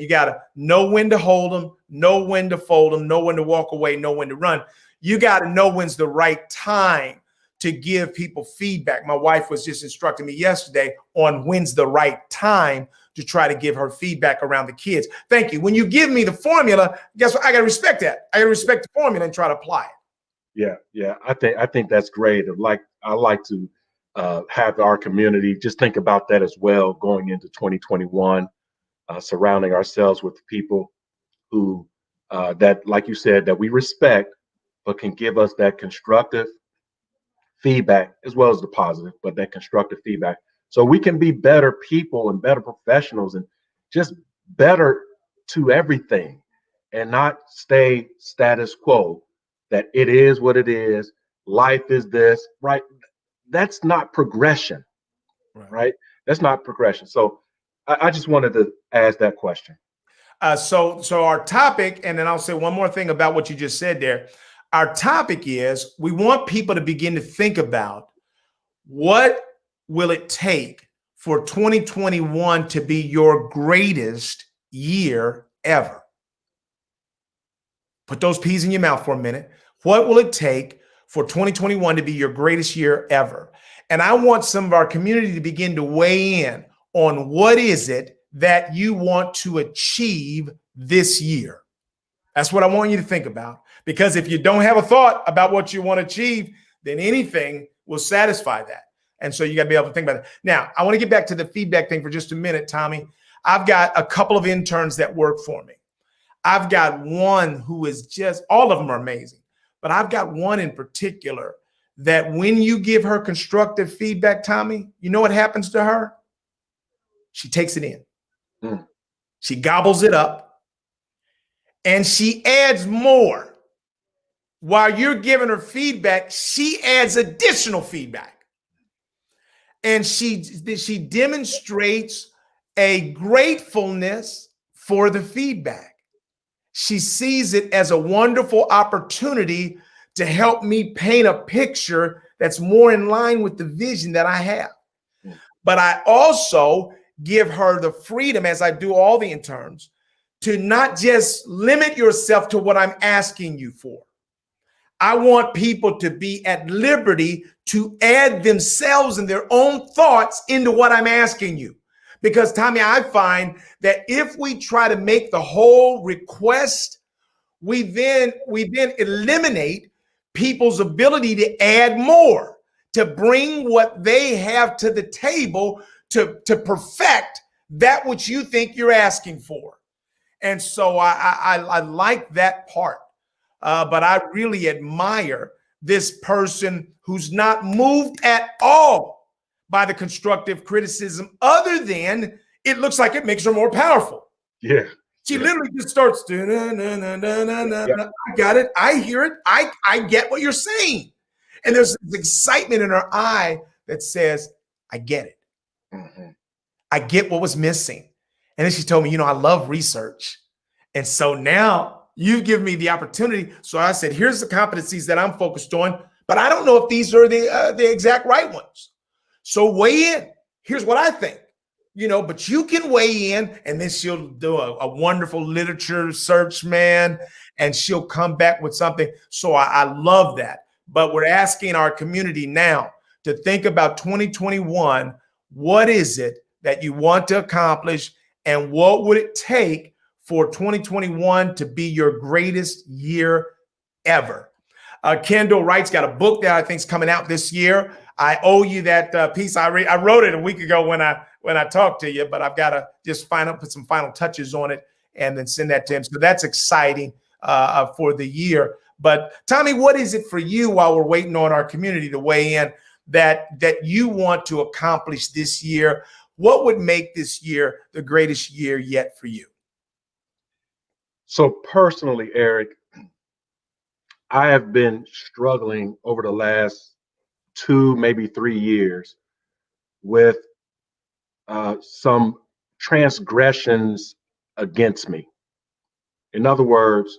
you got to know when to hold them, know when to fold them, know when to walk away, know when to run. You got to know when's the right time to give people feedback. My wife was just instructing me yesterday on when's the right time to try to give her feedback around the kids. Thank you. When you give me the formula, guess what? I got to respect that. I got to respect the formula and try to apply it. Yeah. I think that's great. I like to have our community just think about that as well going into 2021. Surrounding ourselves with people who that, like you said, that we respect, but can give us that constructive feedback as well as the positive, but that constructive feedback, so we can be better people and better professionals and just better to everything, and not stay status quo, that it is what it is, life is this, right? That's not progression, right? That's not progression. So I just wanted to ask that question. So our topic, and then I'll say one more thing about what you just said there. Our topic is, we want people to begin to think about, what will it take for 2021 to be your greatest year ever? Put those peas in your mouth for a minute. What will it take for 2021 to be your greatest year ever? And I want some of our community to begin to weigh in on what is it that you want to achieve this year. That's what I want you to think about. Because if you don't have a thought about what you want to achieve, then anything will satisfy that. And so you got to be able to think about it. Now, I want to get back to the feedback thing for just a minute, Tommy. I've got a couple of interns that work for me. I've got one who is just, all of them are amazing, but I've got one in particular that when you give her constructive feedback, Tommy, you know what happens to her? She takes it in. She gobbles it up, and she adds more. While you're giving her feedback, she adds additional feedback. And she demonstrates a gratefulness for the feedback. She sees it as a wonderful opportunity to help me paint a picture that's more in line with the vision that I have. But I also give her the freedom, as I do all the interns, to not just limit yourself to what I'm asking you for. I want people to be at liberty to add themselves and their own thoughts into what I'm asking you. Because, Tommy, I find that if we try to make the whole request, we then eliminate people's ability to add more, to bring what they have to the table to perfect that which you think you're asking for. And so I like that part. But I really admire this person who's not moved at all by the constructive criticism, other than it looks like it makes her more powerful. Yeah. She literally just starts, I got it. I hear it. I get what you're saying. And there's this excitement in her eye that says, I get it. Mm-hmm. I get what was missing. And then she told me, I love research. And so now, You give me the opportunity. So I said, here's the competencies that I'm focused on, but I don't know if these are the exact right ones. So weigh in. Here's what I think, but you can weigh in, and then she'll do a wonderful literature search, man, and she'll come back with something. So I love that. But we're asking our community now to think about 2021. What is it that you want to accomplish, and what would it take for 2021 to be your greatest year ever? Kendall Wright's got a book that I think is coming out this year. I owe you that piece. I wrote it a week ago when I talked to you, but I've got to just put some final touches on it and then send that to him. So that's exciting for the year. But Tommy, what is it for you, while we're waiting on our community to weigh in, that you want to accomplish this year? What would make this year the greatest year yet for you? So personally, Eric, I have been struggling over the last 2, maybe 3 years with some transgressions against me. In other words,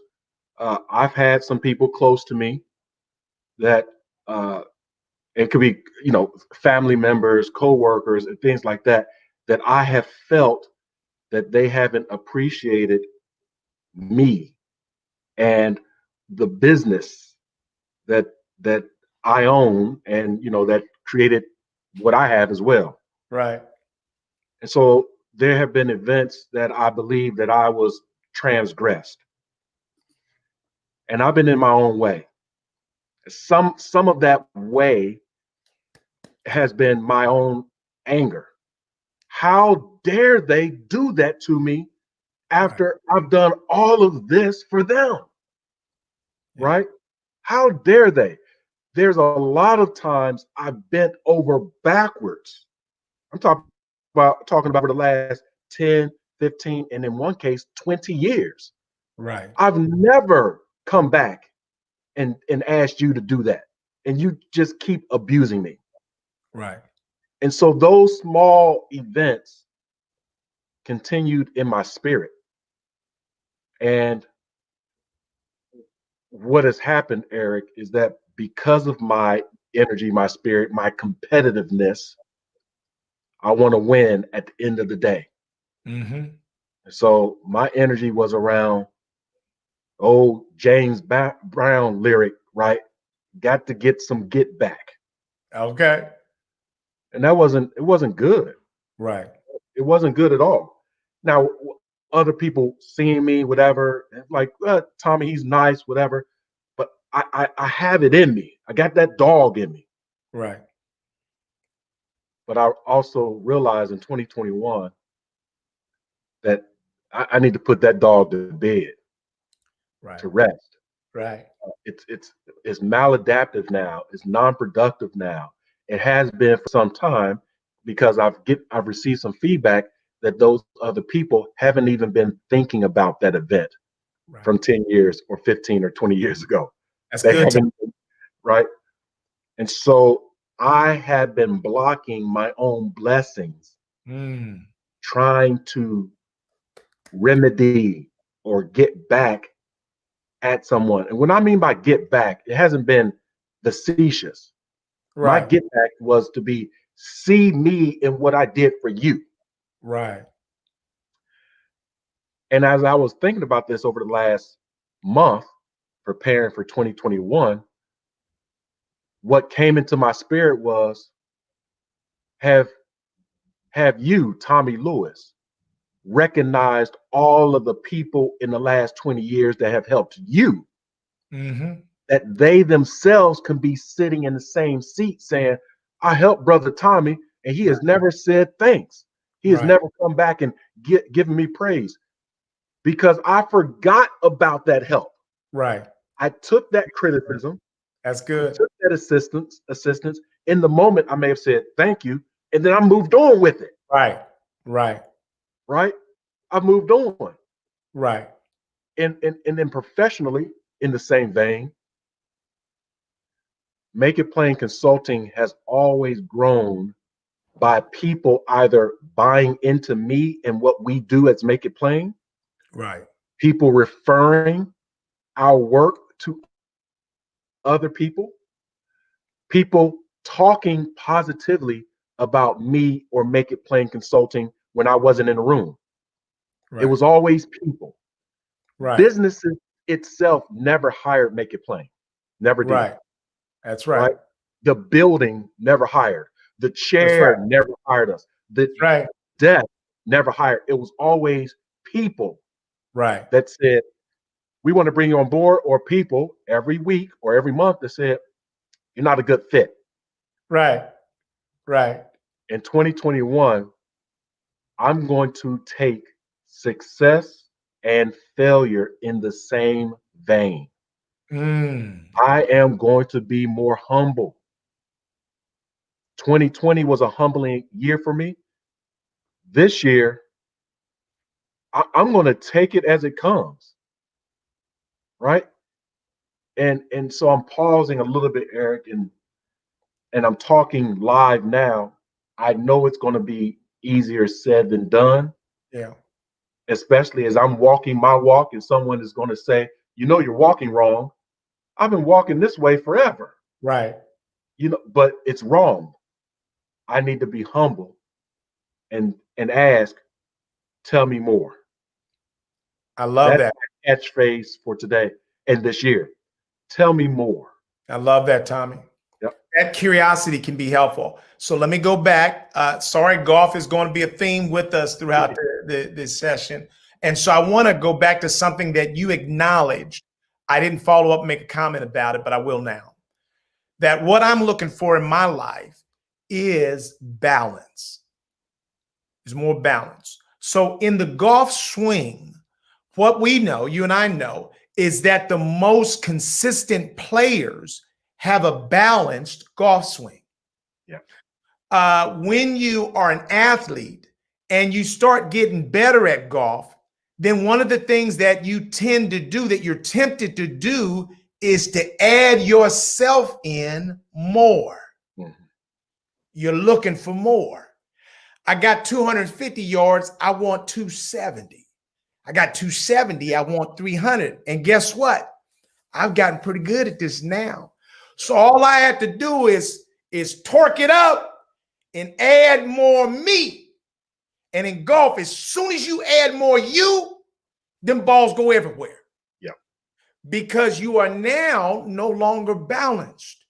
I've had some people close to me that it could be, family members, co-workers, and things like that, that I have felt that they haven't appreciated me and the business that I own, and that created what I have as well. Right. And so there have been events that I believe that I was transgressed, and I've been in my own way. Some of that way has been my own anger. How dare they do that to me after I've done all of this for them? Yeah. Right? How dare they? There's a lot of times I've bent over backwards. I'm talking about for the last 10, 15, and in one case, 20 years. Right. I've never come back and asked you to do that, and you just keep abusing me. Right. And so those small events continued in my spirit. And what has happened, Eric, is that because of my energy, my spirit, my competitiveness, I want to win at the end of the day. Mm-hmm. So my energy was around old James Brown lyric, right? Got to get some get back. Okay. And it wasn't good. Right. It wasn't good at all. Now, other people seeing me, whatever, like, Tommy, he's nice, whatever. But I have it in me. I got that dog in me. Right. But I also realized in 2021 that I need to put that dog to bed, right, to rest. Right. It's maladaptive now. It's non-productive now. It has been for some time, because I've received some feedback that those other people haven't even been thinking about that event from 10 years or 15 or 20 years ago. That's good. Right. And so I have been blocking my own blessings, trying to remedy or get back at someone. And what I mean by get back, it hasn't been facetious. Right. My get back was to see me in what I did for you. Right. And as I was thinking about this over the last month, preparing for 2021, what came into my spirit was, have you, Tommy Lewis, recognized all of the people in the last 20 years that have helped you, that they themselves can be sitting in the same seat saying, I helped Brother Tommy, and he has never said thanks. He has never come back and given me praise, because I forgot about that help. Right. I took that criticism. That's good. I took that assistance. In the moment, I may have said thank you, and then I moved on with it. Right. Right. Right. I moved on. Right. And then professionally, in the same vein, Make It Plain Consulting has always grown by people either buying into me and what we do as Make It Plain, right, people referring our work to other people, people talking positively about me or Make It Plain Consulting when I wasn't in the room. It Right. was always people. Right. Businesses itself never hired Make It Plain, never did. Right. That's right. Right? The building never hired. The That's right. chair never hired us. The That's right. desk never hired. It was always people Right. that said, we want to bring you on board, or people every week or every month that said, you're not a good fit. Right. Right. In 2021, I'm going to take success and failure in the same vein. Mm. I am going to be more humble. 2020 was a humbling year for me. This year, I'm going to take it as it comes, right? And so I'm pausing a little bit, Eric, and I'm talking live now. I know it's going to be easier said than done, Yeah. especially as I'm walking my walk, and someone is going to say, you know, you're walking wrong. I've been walking this way forever, Right. but it's wrong. I need to be humble and ask, tell me more. I love That's that. my catchphrase for today and this year. Tell me more. I love that, Tommy. Yep. That curiosity can be helpful. So let me go back. Sorry, golf is going to be a theme with us throughout this session. And so I want to go back to something that you acknowledged. I didn't follow up and make a comment about it, but I will now. That what I'm looking for in my life is balance. There's more balance. So in the golf swing, what we know, you and I know, is that the most consistent players have a balanced golf swing. Yeah. When you are an athlete and you start getting better at golf, then one of the things that you tend to do, that you're tempted to do, is to add yourself in more. Mhm. You're looking for more. I got 250 yards. I want 270. I got 270. I want 300. And guess what? I've gotten pretty good at this now. So all I have to do is torque it up and add more me. And in golf, as soon as you add more you, them balls go everywhere. Yeah. Because you are now no longer balanced.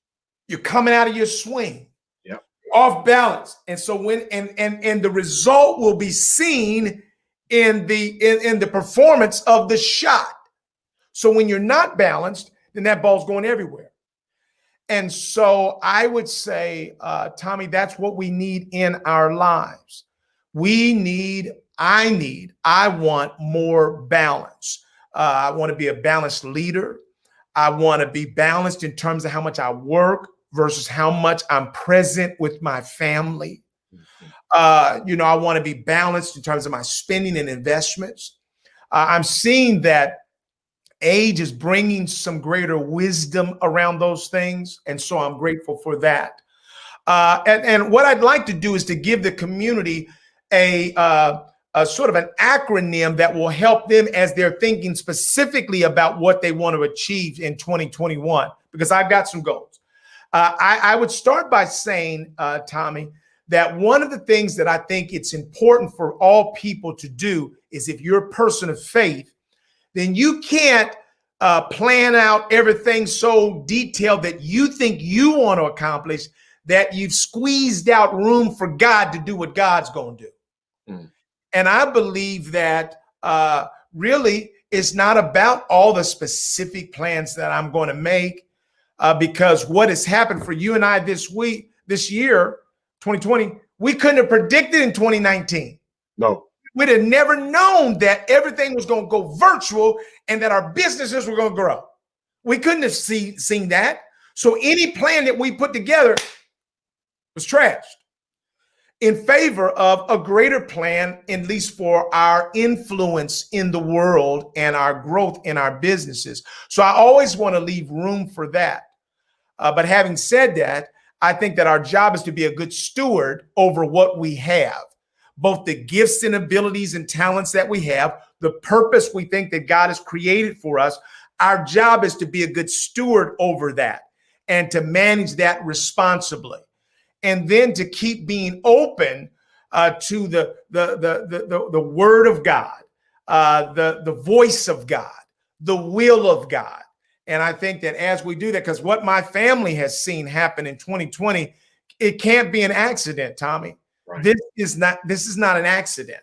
You're coming out of your swing. Yeah. Off balance. And so when and the result will be seen in the performance of the shot. So when you're not balanced, then that ball's going everywhere. And so I would say, Tommy, that's what we need in our lives. I want more balance. I want to be a balanced leader. I want to be balanced in terms of how much I work versus how much I'm present with my family. I want to be balanced in terms of my spending and investments. I'm seeing that age is bringing some greater wisdom around those things. And so I'm grateful for that. And what I'd like to do is to give the community a sort of an acronym that will help them as they're thinking specifically about what they want to achieve in 2021, because I've got some goals. I would start by saying, Tommy, that one of the things that I think it's important for all people to do is, if you're a person of faith, then you can't plan out everything so detailed that you think you want to accomplish, that you've squeezed out room for God to do what God's going to do. Mm. And I believe that really it's not about all the specific plans that I'm going to make, because what has happened for you and I this year, 2020, we couldn't have predicted in 2019. No. We'd have never known that everything was going to go virtual and that our businesses were going to grow. We couldn't have seen that. So any plan that we put together was trashed in favor of a greater plan, at least for our influence in the world and our growth in our businesses. So I always want to leave room for that. But having said that, I think that our job is to be a good steward over what we have, both the gifts and abilities and talents that we have, the purpose we think that God has created for us. Our job is to be a good steward over that and to manage that responsibly, and then to keep being open to the word of God, the voice of God, the will of God. And I think that as we do that, because what my family has seen happen in 2020, it can't be an accident, Tommy. Right. This is not an accident,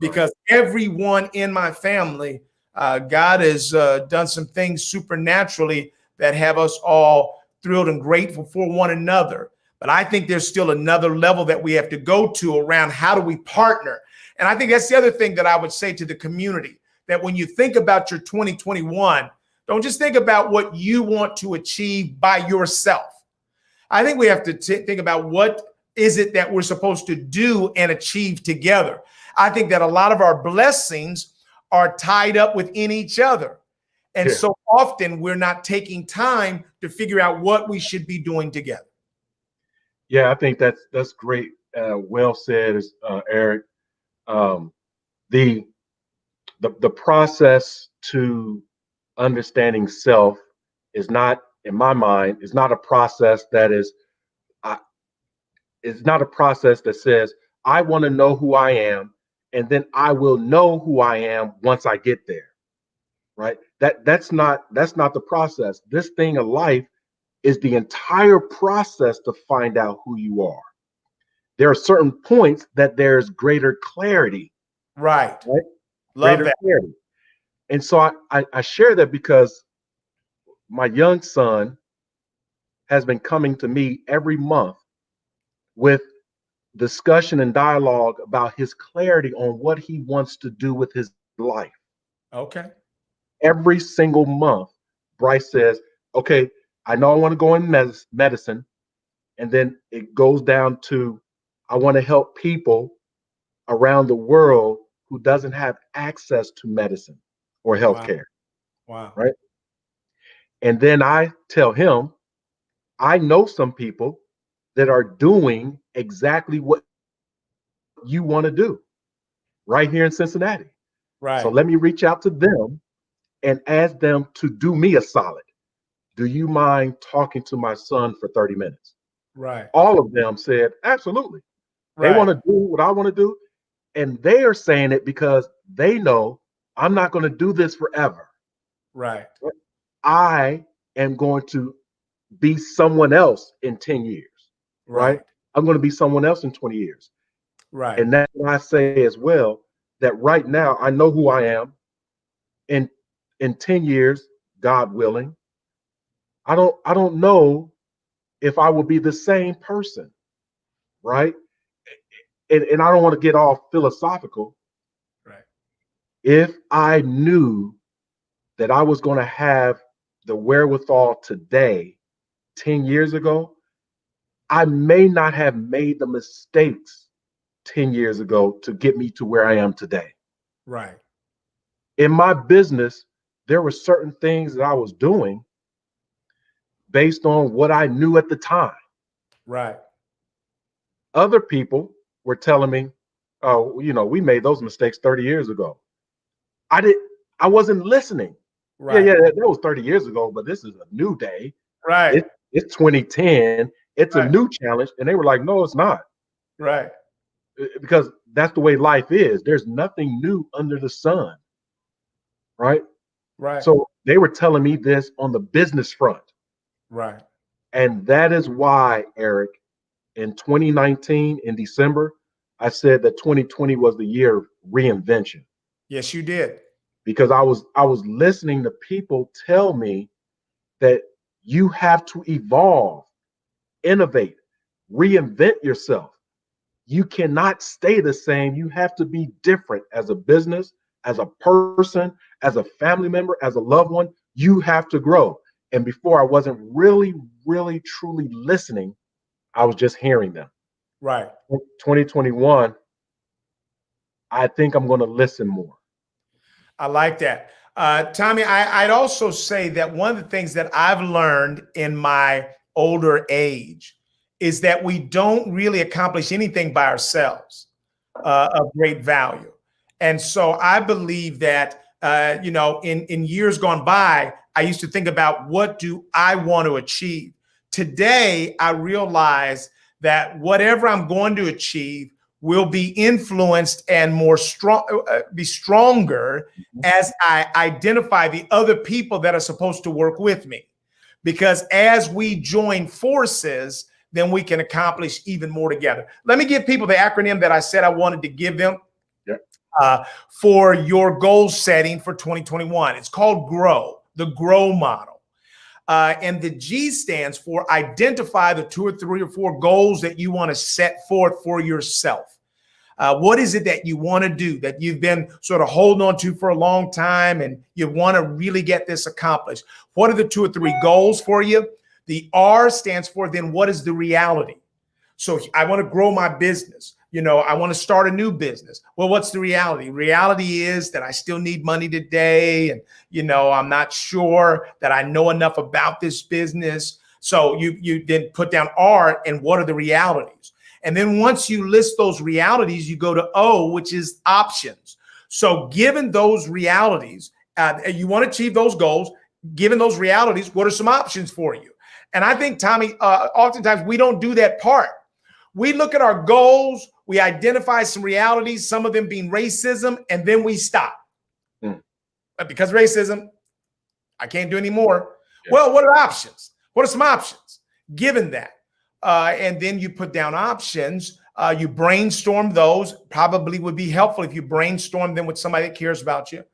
because everyone in my family, God has done some things supernaturally that have us all thrilled and grateful for one another. But I think there's still another level that we have to go to around how do we partner. And I think that's the other thing that I would say to the community, that when you think about your 2021, don't just think about what you want to achieve by yourself. I think we have to think about what is it that we're supposed to do and achieve together. I think that a lot of our blessings are tied up within each other. And so often we're not taking time to figure out what we should be doing together. Yeah, I think that's great. Well said, Eric. The process to understanding self is not, in my mind, is not a process that is. It's not a process that says I want to know who I am, and then I will know who I am once I get there. Right? That's not the process. This thing of life is the entire process to find out who you are. There are certain points that there's greater clarity. Right. Love greater clarity. And so I share that because my young son has been coming to me every month with discussion and dialogue about his clarity on what he wants to do with his life. Okay. Every single month, Bryce says, okay, I know I want to go in medicine. And then it goes down to, I want to help people around the world who doesn't have access to medicine or healthcare. Wow. Right. And then I tell him, I know some people that are doing exactly what you want to do right here in Cincinnati. Right. So let me reach out to them and ask them to do me a solid. Do you mind talking to my son for 30 minutes? Right. All of them said, absolutely. Right. They want to do what I want to do. And they are saying it because they know I'm not going to do this forever. Right. I am going to be someone else in 10 years. Right. I'm going to be someone else in 20 years. Right. And that's why I say as well that right now I know who I am. In 10 years, God willing, I don't know if I will be the same person. Right. And I don't want to get all philosophical. Right. If I knew that I was going to have the wherewithal today, 10 years ago, I may not have made the mistakes 10 years ago to get me to where I am today. Right. In my business, there were certain things that I was doing based on what I knew at the time. Right. Other people were telling me, oh, we made those mistakes 30 years ago. I wasn't listening. Right. Yeah, that was 30 years ago, but this is a new day. Right. It's 2010. It's right. a new challenge. And they were like, no, it's not. Right. Because that's the way life is. There's nothing new under the sun. Right. Right. So they were telling me this on the business front. Right. And that is why, Eric, in 2019, in December, I said that 2020 was the year of reinvention. Yes, you did. Because I was listening to people tell me that you have to evolve, innovate, reinvent yourself. You cannot stay the same. You have to be different as a business, as a person, as a family member, as a loved one. You have to grow. And before I wasn't really, really, truly listening. I was just hearing them. Right. 2021, I think I'm going to listen more. I like that. Tommy, I'd also say that one of the things that I've learned in my older age is that we don't really accomplish anything by ourselves of great value. And so I believe that In years gone by, I used to think about what do I want to achieve. Today, I realize that whatever I'm going to achieve will be influenced and be stronger as I identify the other people that are supposed to work with me. Because as we join forces, then we can accomplish even more together. Let me give people the acronym that I said I wanted to give them for your goal setting for 2021. It's called GROW, the GROW model. And the G stands for identify the 2 or 3 or 4 goals that you want to set forth for yourself. What is it that you want to do that you've been sort of holding on to for a long time and you want to really get this accomplished? What are the 2 or 3 goals for you? The R stands for then what is the reality? So I want to grow my business. I want to start a new business. Well, what's the reality? Reality is that I still need money today. And, I'm not sure that I know enough about this business. So you then put down R and what are the realities? And then once you list those realities, you go to O, which is options. So given those realities, you want to achieve those goals. Given those realities, what are some options for you? And I think, Tommy, oftentimes we don't do that part. We look at our goals, we identify some realities, some of them being racism, and then we stop. Because racism, I can't do any more. Yeah. Well, what are options? What are some options given that? And then you put down options. You brainstorm those. Probably would be helpful if you brainstorm them with somebody that cares about you.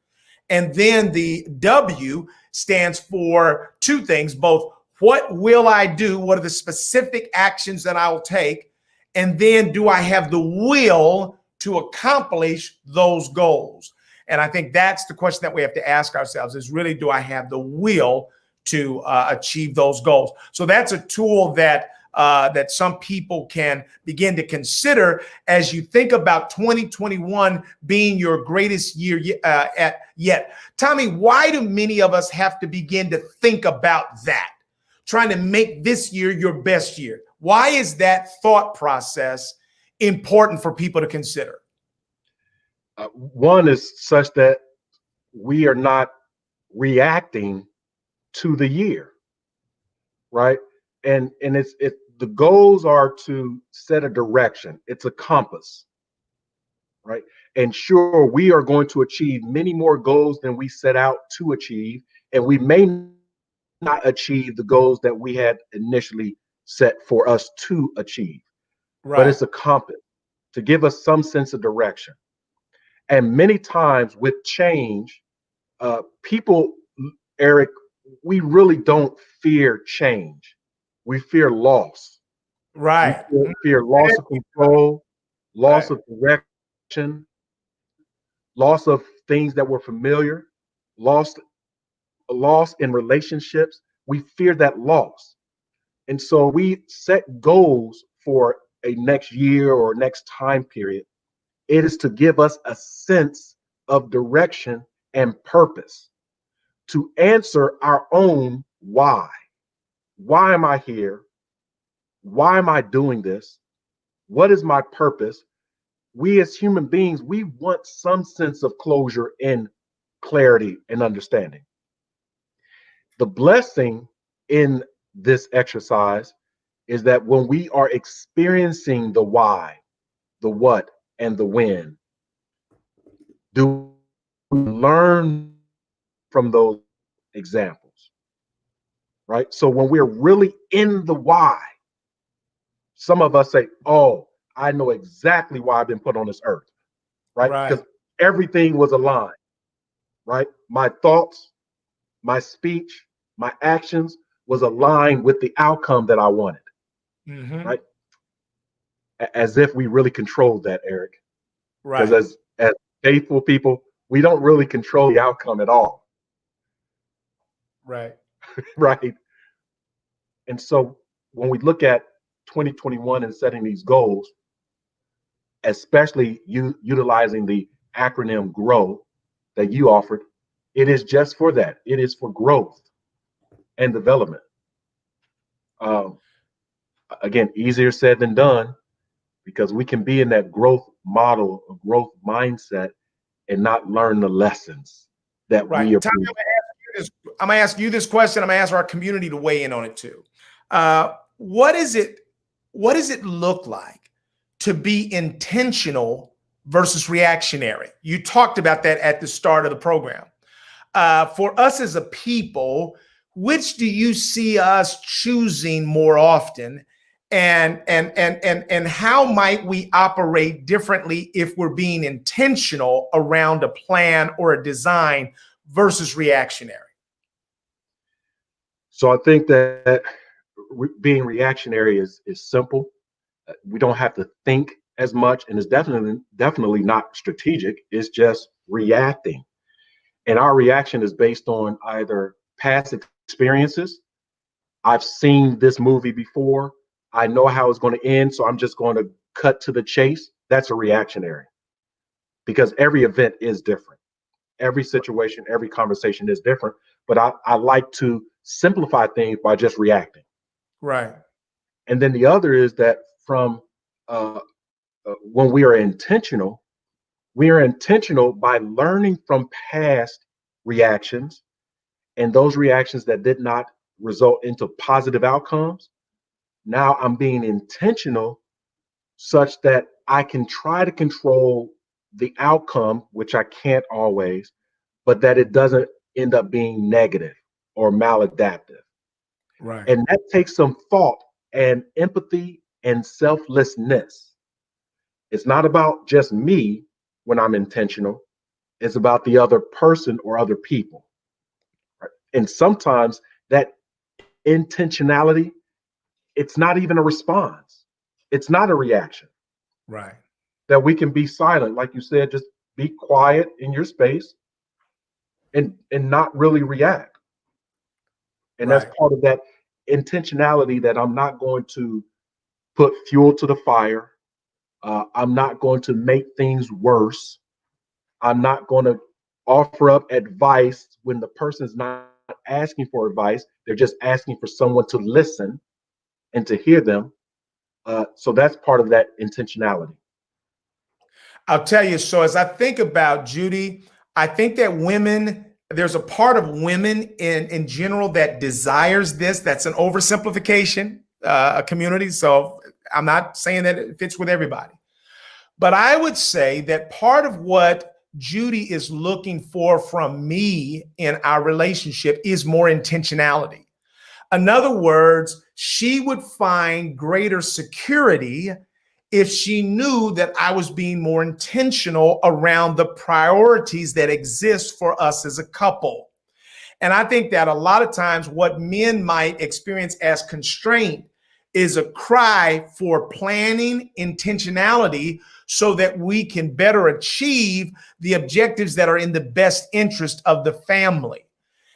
And then the W stands for 2 things, both what will I do? What are the specific actions that I'll take? And then do I have the will to accomplish those goals? And I think that's the question that we have to ask ourselves is really, do I have the will to achieve those goals? So that's a tool that some people can begin to consider as you think about 2021 being your greatest year yet. Tommy, why do many of us have to begin to think about that? Trying to make this year your best year. Why is that thought process important for people to consider? One is such that we are not reacting to the year, right? And it's the goals are to set a direction. It's a compass, right? And sure, we are going to achieve many more goals than we set out to achieve, and we may not achieve the goals that we had initially set for us to achieve. Right. But it's a compass to give us some sense of direction. And many times with change, people, Eric, we really don't fear change. We fear loss. Right. We fear loss of control, loss of direction, loss of things that were familiar, loss in relationships. We fear that loss. And so we set goals for a next year or next time period. It is to give us a sense of direction and purpose, to answer our own why. Why am I here? Why am I doing this? What is my purpose? We as human beings, we want some sense of closure and clarity and understanding. The blessing in this exercise is that when we are experiencing the why, the what, and the when, do we learn from those examples, right? So when we're really in the why, some of us say, oh, I know exactly why I've been put on this earth, right? Because everything was aligned, right? My thoughts, my speech, my actions was aligned with the outcome that I wanted, right? As if we really controlled that, Eric. Right. Because as faithful people, we don't really control the outcome at all. Right. Right. And so when we look at 2021 and setting these goals, especially utilizing the acronym GROW that you offered, it is just for that. It is for growth and development. Again, easier said than done, because we can be in that growth model, a growth mindset, and not learn the lessons that Right. we Tommy, approve. I'm gonna ask you this question. I'm gonna ask our community to weigh in on it too. What is it? What does it look like to be intentional versus reactionary? You talked about that at the start of the program. For us as a people, which do you see us choosing more often? And how might we operate differently if we're being intentional around a plan or a design versus reactionary? So I think that being reactionary is simple. We don't have to think as much, and it's definitely not strategic. It's just reacting, and our reaction is based on either past experiences. I've seen this movie before. I know how it's going to end, so I'm just going to cut to the chase. That's a reactionary, because every event is different. Every situation, every conversation is different. But I like to simplify things by just reacting. Right. And then the other is that from uh, when we are intentional by learning from past reactions, and those reactions that did not result into positive outcomes. Now I'm being intentional such that I can try to control the outcome, which I can't always, but that it doesn't end up being negative or maladaptive. Right. And that takes some thought and empathy and selflessness. It's not about just me when I'm intentional, it's about the other person or other people. Right? And sometimes that intentionality, it's not even a response, it's not a reaction. Right. That we can be silent, like you said, just be quiet in your space and not really react. And that's Right. part of that intentionality, that I'm not going to put fuel to the fire. I'm not going to make things worse. I'm not going to offer up advice when the person's not asking for advice. They're just asking for someone to listen and to hear them. So that's part of that intentionality. I'll tell you. So as I think about Judy, I think that there's a part of women in general that desires this. That's an oversimplification, a community. So I'm not saying that it fits with everybody. But I would say that part of what Judy is looking for from me in our relationship is more intentionality. In other words, she would find greater security if she knew that I was being more intentional around the priorities that exist for us as a couple. And I think that a lot of times what men might experience as constraint is a cry for planning, intentionality, so that we can better achieve the objectives that are in the best interest of the family.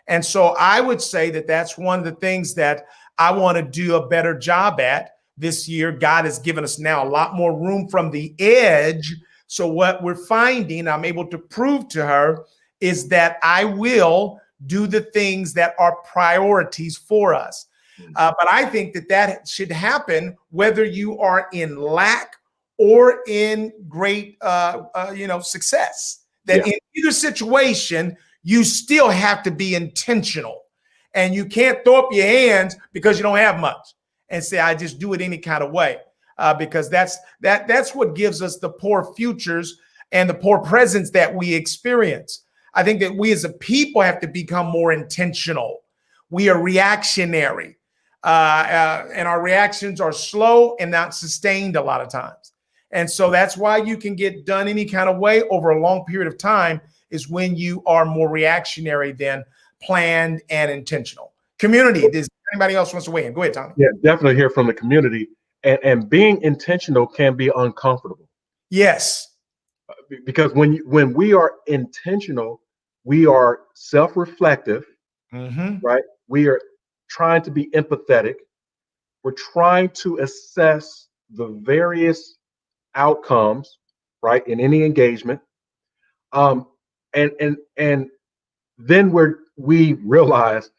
And so I would say that that's one of the things that I want to do a better job at this year. God has given us now a lot more room from the edge. So what we're finding, I'm able to prove to her, is that I will do the things that are priorities for us. But I think that that should happen whether you are in lack or in great, success. That Yeah. in either situation, you still have to be intentional, and you can't throw up your hands because you don't have much and say, "I just do it any kind of way," because that's what gives us the poor futures and the poor presents that we experience. I think that we as a people have to become more intentional. We are reactionary, and our reactions are slow and not sustained a lot of times. And so that's why you can get done any kind of way over a long period of time, is when you are more reactionary than planned and intentional. Community, does anybody else wants to weigh in? Go ahead, Tommy. Yeah, definitely hear from the community. And being intentional can be uncomfortable, Yes. because when we are intentional, we are self-reflective, Mm-hmm. right? We are trying to be empathetic. We're trying to assess the various outcomes, right, in any engagement. Um, and then we realize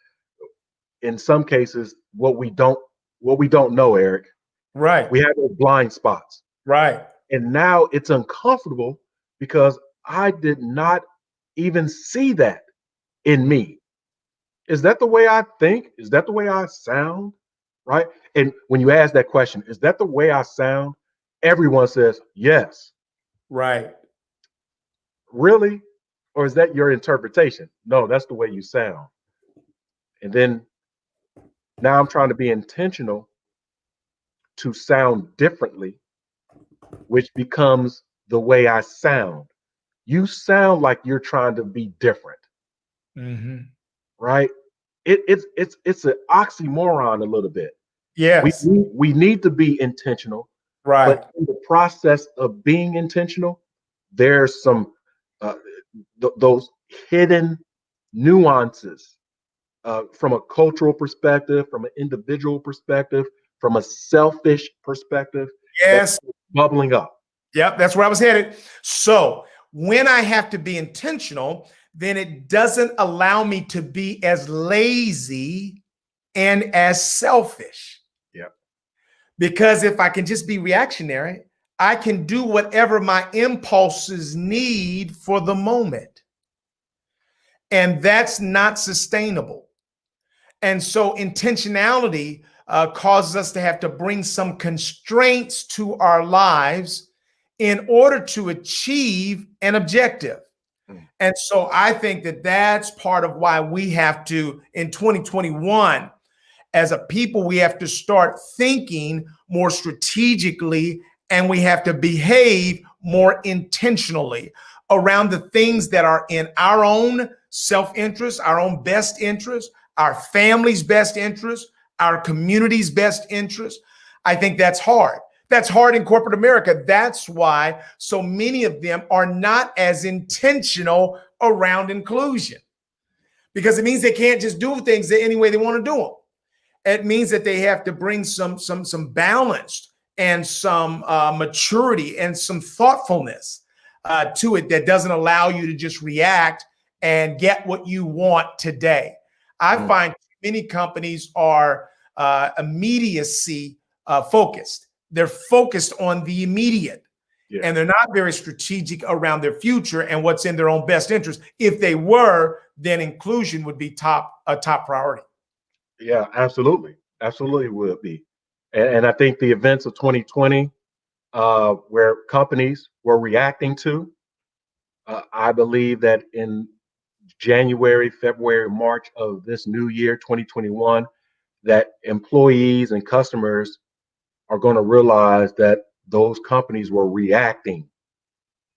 in some cases what we don't know, Eric. Right. We have those blind spots. Right. And now it's uncomfortable because I did not even see that. in me. Is that the way I think? Is that the way I sound? Right? And when you ask that question, is that the way I sound? Everyone says yes. Right. Really? Or is that your interpretation? No, that's the way you sound. And then now I'm trying to be intentional to sound differently, which becomes the way I sound. You sound like you're trying to be different, Hmm. right? It's an oxymoron a little bit. We Yes. we need to be intentional, Right. but in the process of being intentional, there's some uh, those hidden nuances from a cultural perspective, from an individual perspective, from a selfish perspective that's Yes. bubbling up. Yep. That's where I was headed. So when I have to be intentional, then it doesn't allow me to be as lazy and as selfish. Yeah. Because if I can just be reactionary, I can do whatever my impulses need for the moment. And that's not sustainable. And so intentionality causes us to have to bring some constraints to our lives in order to achieve an objective. Mm. And so I think that that's part of why we have to, in 2021, as a people, we have to start thinking more strategically and we have to behave more intentionally around the things that are in our own self-interest, our own best interest, our family's best interest, our community's best interest. I think that's hard. That's hard in corporate America. That's why so many of them are not as intentional around inclusion, because it means they can't just do things any way they want to do them. It means that they have to bring some balance and some maturity and some thoughtfulness to it that doesn't allow you to just react and get what you want today. I find many companies are immediacy focused. They're focused on the immediate. Yeah. And they're not very strategic around their future and what's in their own best interest. If they were, then inclusion would be a top priority. Yeah, absolutely. Absolutely would be. And I think the events of 2020, where companies were reacting to, I believe that in January, February, March of this new year, 2021, that employees and customers are going to realize that those companies were reacting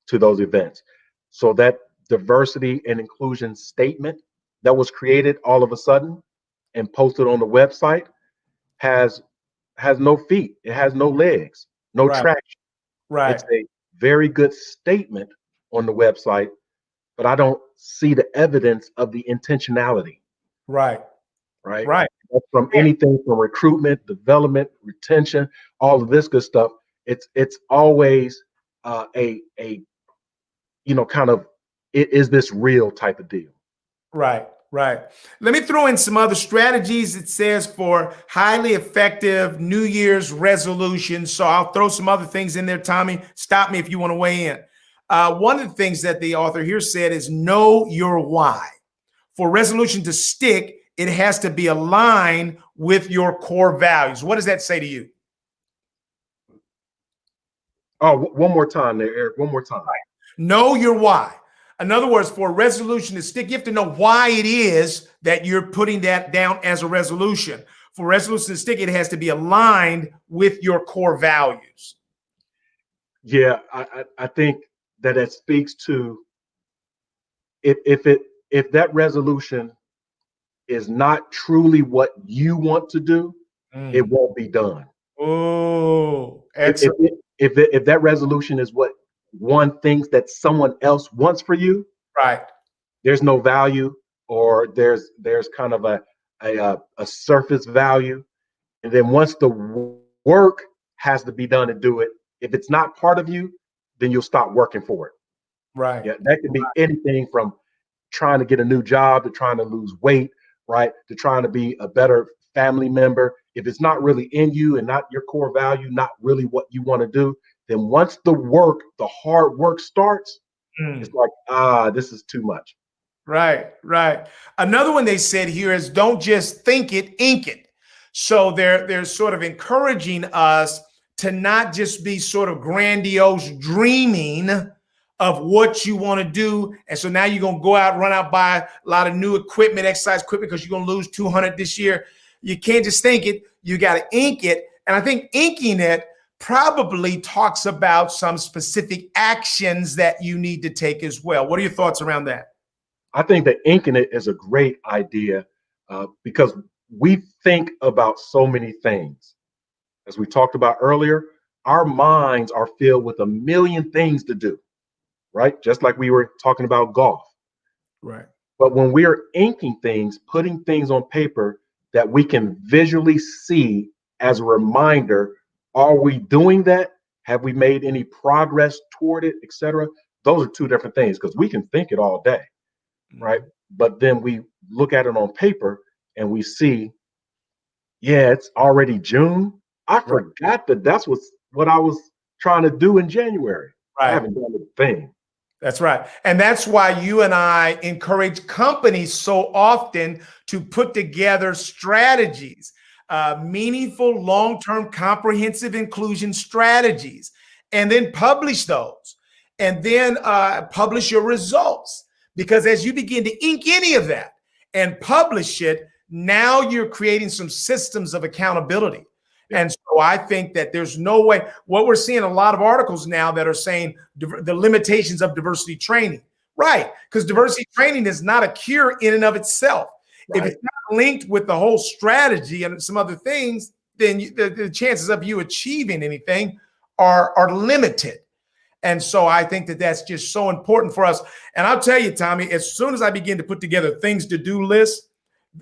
to those events. So that diversity and inclusion statement that was created all of a sudden and posted on the website has no feet. It has no legs, no Right. traction. Right. It's a very good statement on the website, but I don't see the evidence of the intentionality. Right. Right? Right. That's from anything from recruitment, development, retention, all of this good stuff. It's always a kind of is this real type of deal. Right. Right. Let me throw in some other strategies. It says for highly effective New Year's resolutions. So I'll throw some other things in there, Tommy. Stop me if you want to weigh in. One of the things that the author here said is know your why. For resolution to stick, it has to be aligned with your core values. What does that say to you? Oh, one more time there, Eric. One more time. Know your why. In other words, for a resolution to stick, you have to know why it is that you're putting that down as a resolution. For resolution to stick, it has to be aligned with your core values. Yeah, I think that it speaks to if that resolution is not truly what you want to do, it won't be done. Oh, If excellent. if that resolution is what one thinks that someone else wants for you, Right. there's no value, or there's kind of a surface value. And then once the work has to be done to do it, if it's not part of you, then you'll stop working for it. Right. Yeah, that could be anything from trying to get a new job to trying to lose weight, right? To trying to be a better family member. If it's not really in you and not your core value, not really what you want to do, then once the hard work starts, it's like, this is too much. Right, right. Another one they said here is don't just think it, ink it. So they're sort of encouraging us to not just be sort of grandiose dreaming of what you want to do. And so now you're going to go out, run out, buy a lot of new equipment, exercise equipment, because you're going to lose 200 this year. You can't just think it. You got to ink it. And I think inking it probably talks about some specific actions that you need to take as well. What are your thoughts around that? I think that inking it is a great idea because we think about so many things. As we talked about earlier, our minds are filled with a million things to do, right? Just like we were talking about golf. Right. But when we are inking things, putting things on paper that we can visually see as a reminder, are we doing that? Have we made any progress toward it, etc.? Those are two different things because we can think it all day, right? But then we look at it on paper and we see, yeah, it's already June. I forgot that that's what I was trying to do in January. Right. I haven't done a thing. That's right. And that's why you and I encourage companies so often to put together strategies, meaningful, long-term, comprehensive inclusion strategies, and then publish those, and then publish your results. Because as you begin to ink any of that and publish it, now you're creating some systems of accountability. And so I think that there's no way. What we're seeing a lot of articles now that are saying the limitations of diversity training, right? Because diversity training is not a cure in and of itself. Right. If it's not linked with the whole strategy and some other things, then the chances of you achieving anything are limited. And so I think that that's just so important for us. And I'll tell you, Tommy, as soon as I begin to put together things to do lists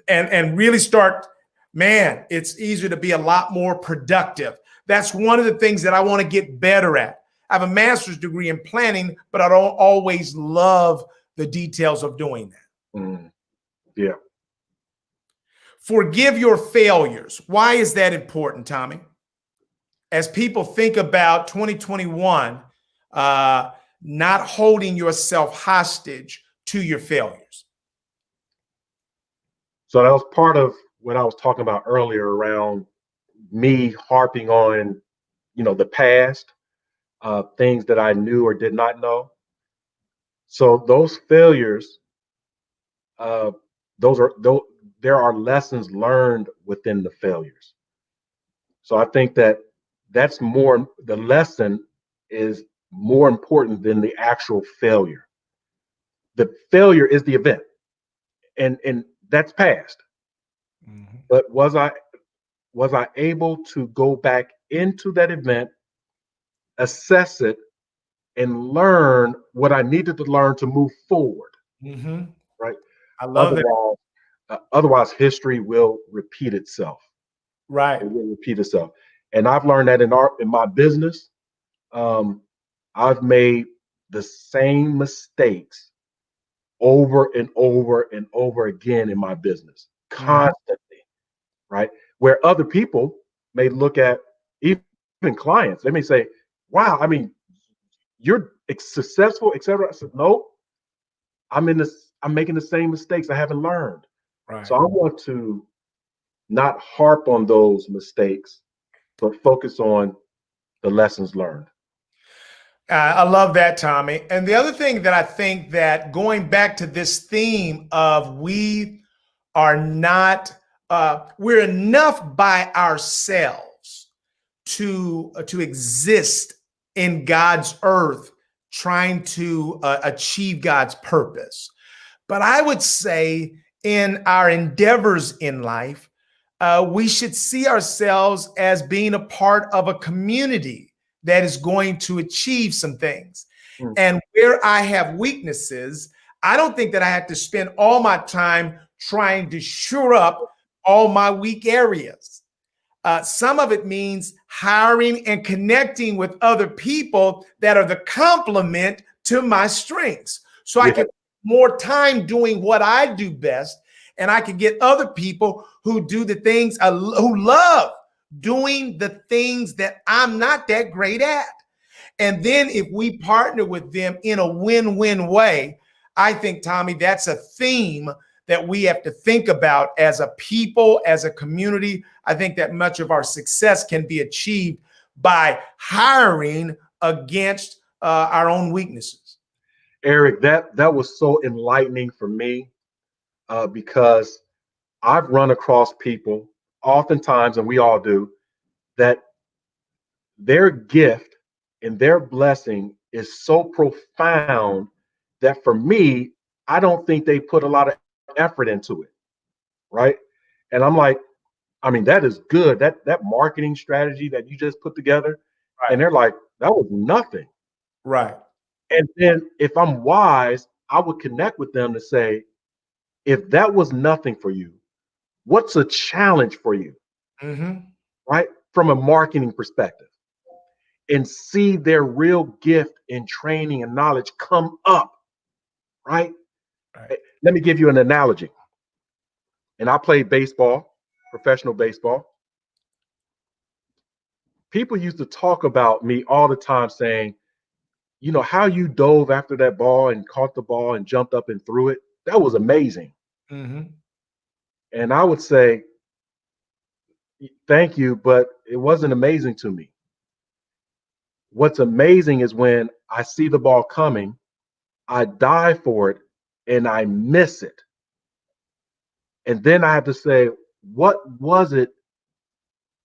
and really start, man, it's easier to be a lot more productive. That's one of the things that I want to get better at. I have a master's degree in planning, but I don't always love the details of doing that. Yeah. Forgive your failures. Why is that important, Tommy? As people think about 2021, not holding yourself hostage to your failures. So that was part of what I was talking about earlier around me harping on, the past, things that I knew or did not know. So those failures, there are lessons learned within the failures. So I think that the lesson is more important than the actual failure. The failure is the event, and that's past. Mm-hmm. But was I able to go back into that event, assess it, and learn what I needed to learn to move forward? Mm-hmm. Right. I love that. Otherwise, history will repeat itself. Right. It will repeat itself. And I've learned that in my business. I've made the same mistakes over and over and over again in my business, constantly, right? Where other people may look at, even clients, they may say, wow, I mean, you're successful, etc. I said, no, I'm making the same mistakes. I haven't learned. Right. So I want to not harp on those mistakes, but focus on the lessons learned. I love that, Tommy. And the other thing that I think that going back to this theme of we are not, we're enough by ourselves to exist in God's earth, trying to achieve God's purpose. But I would say in our endeavors in life, we should see ourselves as being a part of a community that is going to achieve some things. And where I have weaknesses, I don't think that I have to spend all my time trying to shore up all my weak areas. Some of it means hiring and connecting with other people that are the complement to my strengths. So I can more time doing what I do best, and I can get other people who do the things who love doing the things that I'm not that great at. And then if we partner with them in a win-win way, I think, Tommy, that's a theme that we have to think about as a people, as a community. I think that much of our success can be achieved by hiring against our own weaknesses. Eric, that was so enlightening for me because I've run across people oftentimes, and we all do, that their gift and their blessing is so profound that for me, I don't think they put a lot of effort into it, right? And I'm like, I mean, that is good. That marketing strategy that you just put together, Right. and they're like, that was nothing. Right. And then if I'm wise, I would connect with them to say, if that was nothing for you, what's a challenge for you, Mm-hmm. right? From a marketing perspective, and see their real gift in training and knowledge come up, right? Right. Let me give you an analogy. And I played baseball, professional baseball. People used to talk about me all the time saying, you know, how you dove after that ball and caught the ball and jumped up and threw it. That was amazing. Mm-hmm. And I would say, thank you, but it wasn't amazing to me. What's amazing is when I see the ball coming, I dive for it and I miss it. And then I have to say, what was it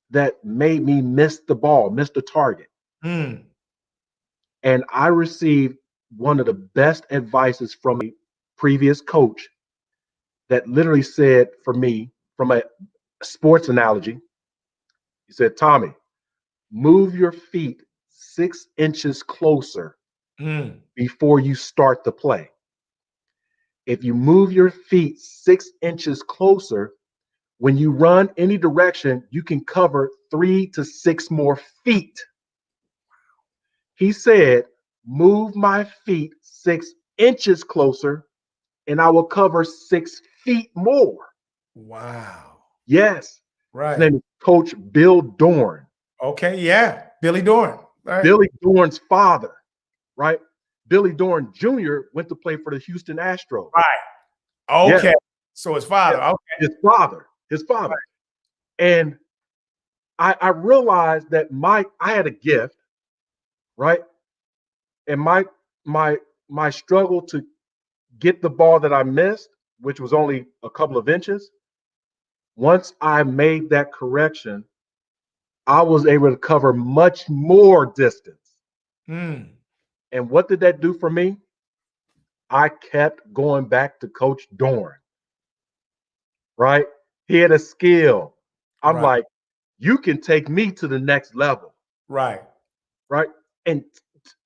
that made me miss the ball, miss the target? Mm. And I received one of the best advices from a previous coach that literally said for me, from a sports analogy, he said, Tommy, move your feet 6 inches closer Mm. before you start the play. If you move your feet 6 inches closer, when you run any direction, you can cover 3 to 6 more feet. He said, move my feet 6 inches closer and I will cover 6 feet more. Wow. Yes. His Right. name is Coach Bill Dorn. Okay. Yeah. Billy Dorn. Right. Billy Dorn's father, right? Billy Dorn Jr. went to play for the Houston Astros. Right. Yes, Okay. So his father. yes, Okay. his father. And I realized that I had a gift, right? And my struggle to get the ball that I missed, which was only a couple of inches, once I made that correction, I was able to cover much more distance. Mm. And what did that do for me? I kept going back to Coach Dorn, right? He had a skill. I'm Right. like, you can take me to the next level, Right. right? And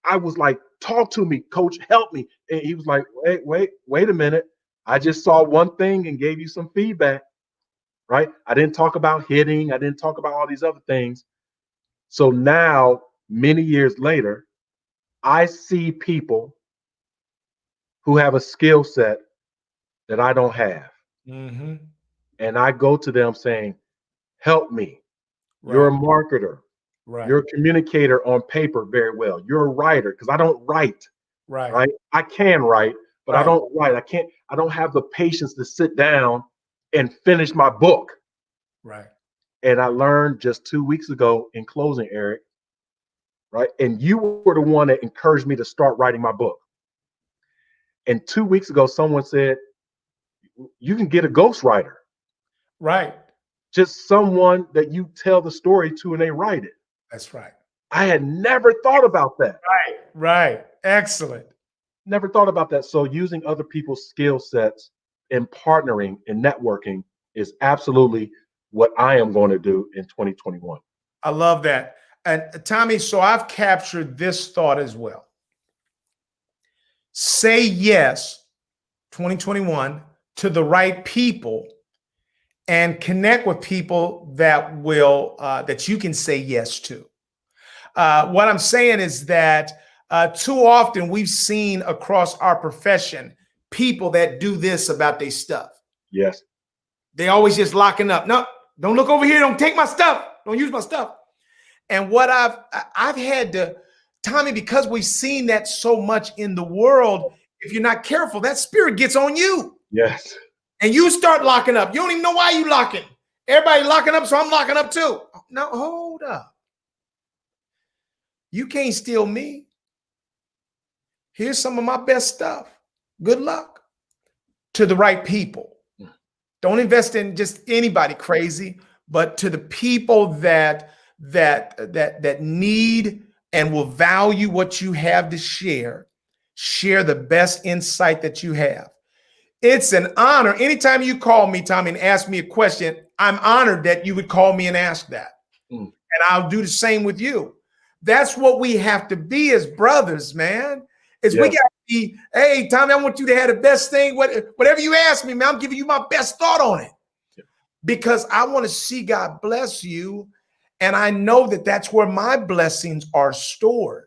I was like, talk to me, coach, help me. And he was like, wait a minute. I just saw one thing and gave you some feedback, right? I didn't talk about hitting. I didn't talk about all these other things. So now, many years later, I see people who have a skill set that I don't have. Mm-hmm. And I go to them saying, help me. You're a Right. marketer. Right. You're a communicator on paper very well. You're a writer because I don't write, Right. right? I can write, but I Right. don't write. I don't have the patience to sit down and finish my book. Right. And I learned just 2 weeks ago in closing, Eric, right? And you were the one that encouraged me to start writing my book. And 2 weeks ago, someone said, you can get a ghostwriter, Right. just someone that you tell the story to and they write it. That's right. I had never thought about that. Right. Right. Excellent. Never thought about that. So using other people's skill sets and partnering and networking is absolutely what I am going to do in 2021. I love that. And Tommy, so I've captured this thought as well. Say yes, 2021, to the right people and connect with people that will that you can say yes to. What I'm saying is that too often we've seen across our profession people that do this about their stuff. Yes. They always just locking up. No, don't look over here. Don't take my stuff. Don't use my stuff. And what I've had to, Tommy, because we've seen that so much in the world, if you're not careful, that spirit gets on you. Yes. And you start locking up. You don't even know why you locking. Everybody locking up, so I'm locking up too. No, hold up. You can't steal me. Here's some of my best stuff. Good luck. To the right people. Don't invest in just anybody crazy, but to the people that need and will value what you have to share. Share the best insight that you have. It's an honor. Anytime you call me, Tommy, and ask me a question, I'm honored that you would call me and ask that. And I'll do the same with you. That's what we have to be as brothers, man. We got to be, hey, Tommy, I want you to have the best thing. Whatever you ask me, man, I'm giving you my best thought on it. Because I want to see God bless you. And I know that that's where my blessings are stored.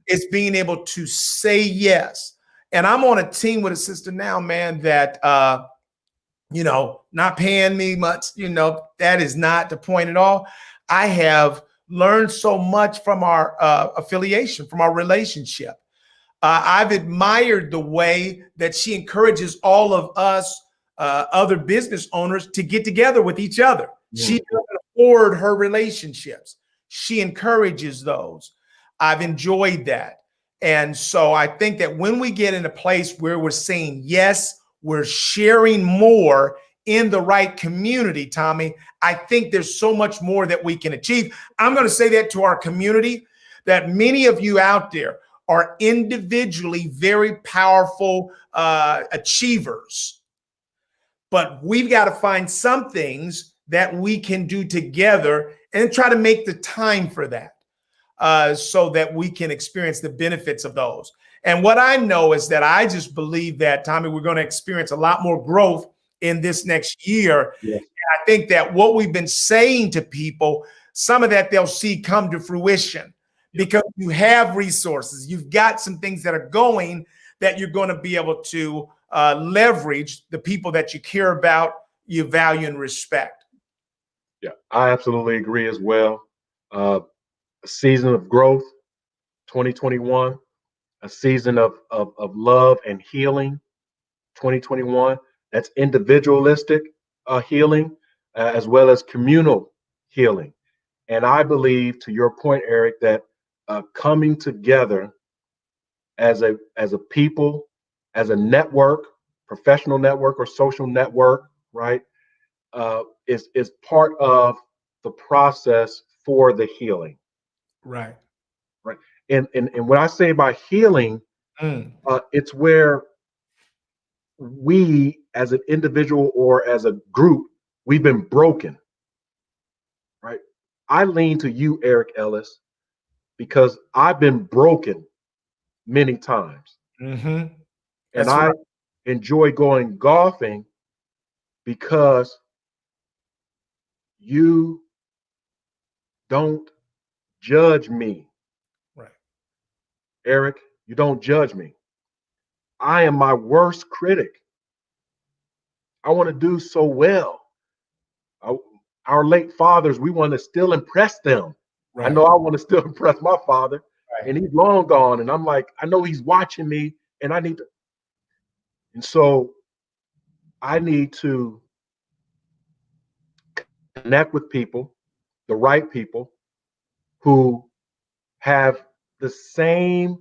It's being able to say yes. And I'm on a team with a sister now, man, that, not paying me much, that is not the point at all. I have learned so much from our affiliation, from our relationship. I've admired the way that she encourages all of us other business owners to get together with each other. She doesn't afford her relationships. She encourages those. I've enjoyed that. And so I think that when we get in a place where we're saying, yes, we're sharing more in the right community, Tommy, I think there's so much more that we can achieve. I'm going to say that to our community, that many of you out there are individually very powerful achievers. But we've got to find some things that we can do together and try to make the time for that so that we can experience the benefits of those. And what I know is that I just believe that, Tommy, we're going to experience a lot more growth in this next year. Yes. And I think that what we've been saying to people, some of that they'll see come to fruition because you have resources. You've got some things that are going that you're going to be able to leverage the people that you care about, you value and respect. Yeah, I absolutely agree as well. A season of growth, 2021, a season of love and healing, 2021. That's individualistic healing as well as communal healing. And I believe, to your point, Eric, that coming together as a people, as a network, professional network or social network, right, is part of the process for the healing. Right. Right. And when I say by healing, it's where we as an individual or as a group, we've been broken. Right. I lean to you, Eric Ellis, because I've been broken many times. And I enjoy going golfing because you don't judge me. Right. Eric, you don't judge me. I am my worst critic. I want to do so well. Our late fathers, we want to still impress them. Right. I know I want to still impress my father, and he's long gone. And I'm like, I know he's watching me, and I need to. And so I need to connect with people, the right people, who have the same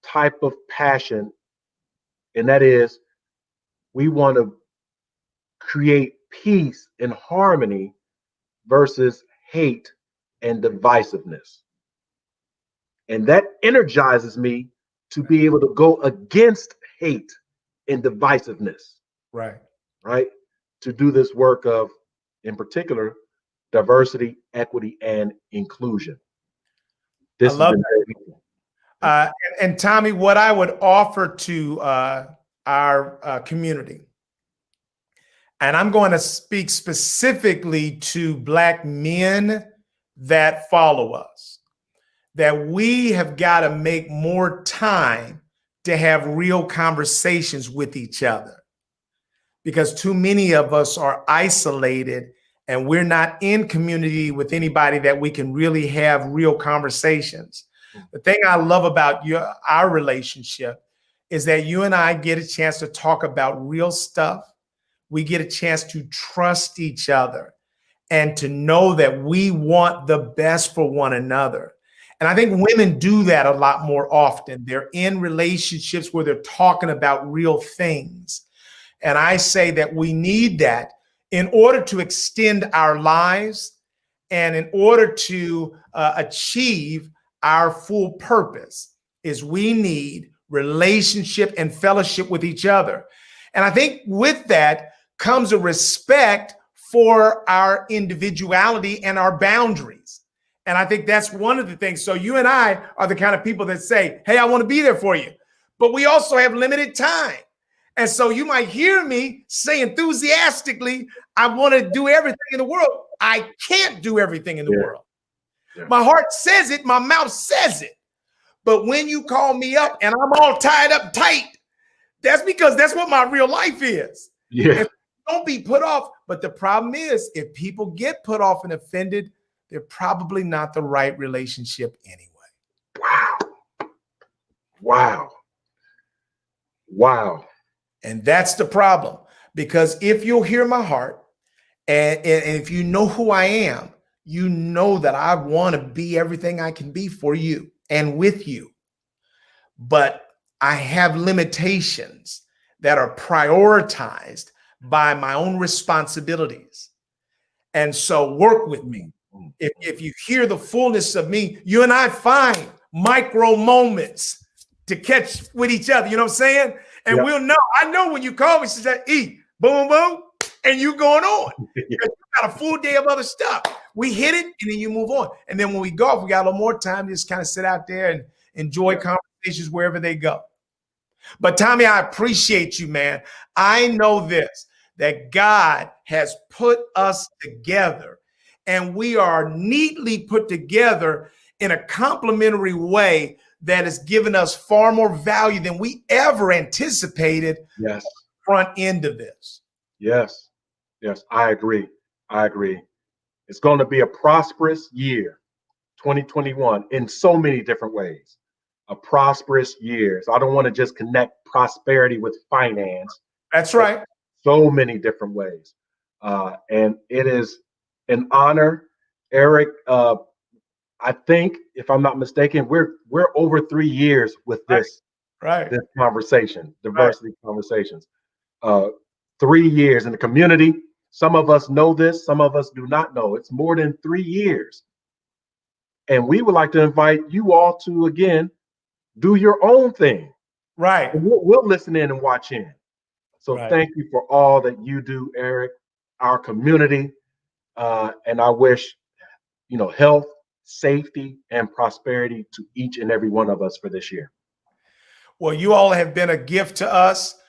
type of passion, and that is we want to create peace and harmony versus hate and divisiveness. And that energizes me to be able to go against hate and divisiveness. Right. Right. To do this work of, in particular, diversity, equity, and inclusion. I love that. And Tommy, what I would offer to our community, and I'm going to speak specifically to Black men that follow us, that we have got to make more time to have real conversations with each other, because too many of us are isolated and we're not in community with anybody that we can really have real conversations. The thing I love about our relationship is that you and I get a chance to talk about real stuff. We get a chance to trust each other and to know that we want the best for one another. And I think women do that a lot more often. They're in relationships where they're talking about real things. And I say that we need that in order to extend our lives and in order to achieve our full purpose is we need relationship and fellowship with each other. And I think with that comes a respect for our individuality and our boundaries. And I think that's one of the things. So you and I are the kind of people that say, hey, I want to be there for you, but we also have limited time. And so you might hear me say enthusiastically, I want to do everything in the world. I can't do everything in the world. Yeah. My heart says it, my mouth says it. But when you call me up and I'm all tied up tight, that's because that's what my real life is. Yeah. And don't be put off. But the problem is, if people get put off and offended, they're probably not the right relationship anyway. Wow. Wow. Wow. And that's the problem. Because if you'll hear my heart and if you know who I am, you know that I want to be everything I can be for you and with you. But I have limitations that are prioritized by my own responsibilities. And so work with me. If you hear the fullness of me, you and I find micro moments to catch with each other. You know what I'm saying? And we'll know. I know when you call me, she said, E, boom, boom, and you going on. You got a full day of other stuff. We hit it, and then you move on. And then when we go off, we got a little more time to just kind of sit out there and enjoy conversations wherever they go. But Tommy, I appreciate you, man. I know this, that God has put us together, and we are neatly put together in a complementary way that has given us far more value than we ever anticipated. Yes. Front end of this. Yes. Yes. I agree. I agree. It's going to be a prosperous year, 2021, in so many different ways. A prosperous year. So I don't want to just connect prosperity with finance. That's right. So many different ways. And it is an honor, Eric. I think, if I'm not mistaken, we're over 3 years with this conversation, diversity conversations. 3 years in the community. Some of us know this, some of us do not know. It's more than 3 years. And we would like to invite you all to, again, do your own thing. Right. And we'll listen in and watch in. So thank you for all that you do, Eric, our community. And I wish, health, safety, and prosperity to each and every one of us for this year. Well, you all have been a gift to us.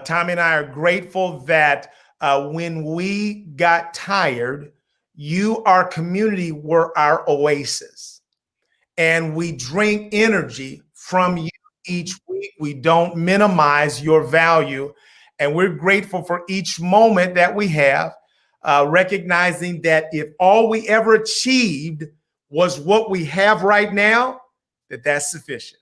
Tommy and I are grateful that when we got tired, you, our community, were our oasis. And we drink energy from you each week. We don't minimize your value. And we're grateful for each moment that we have, recognizing that if all we ever achieved was what we have right now, that's sufficient.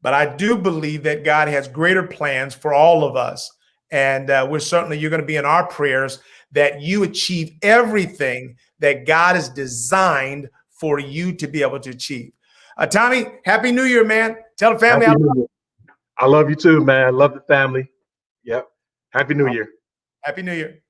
But I do believe that God has greater plans for all of us. And you're going to be in our prayers that you achieve everything that God has designed for you to be able to achieve. Tommy, Happy New Year, man. Tell the family I love you too, man. Love the family. Yep. Happy New Year. Happy New Year.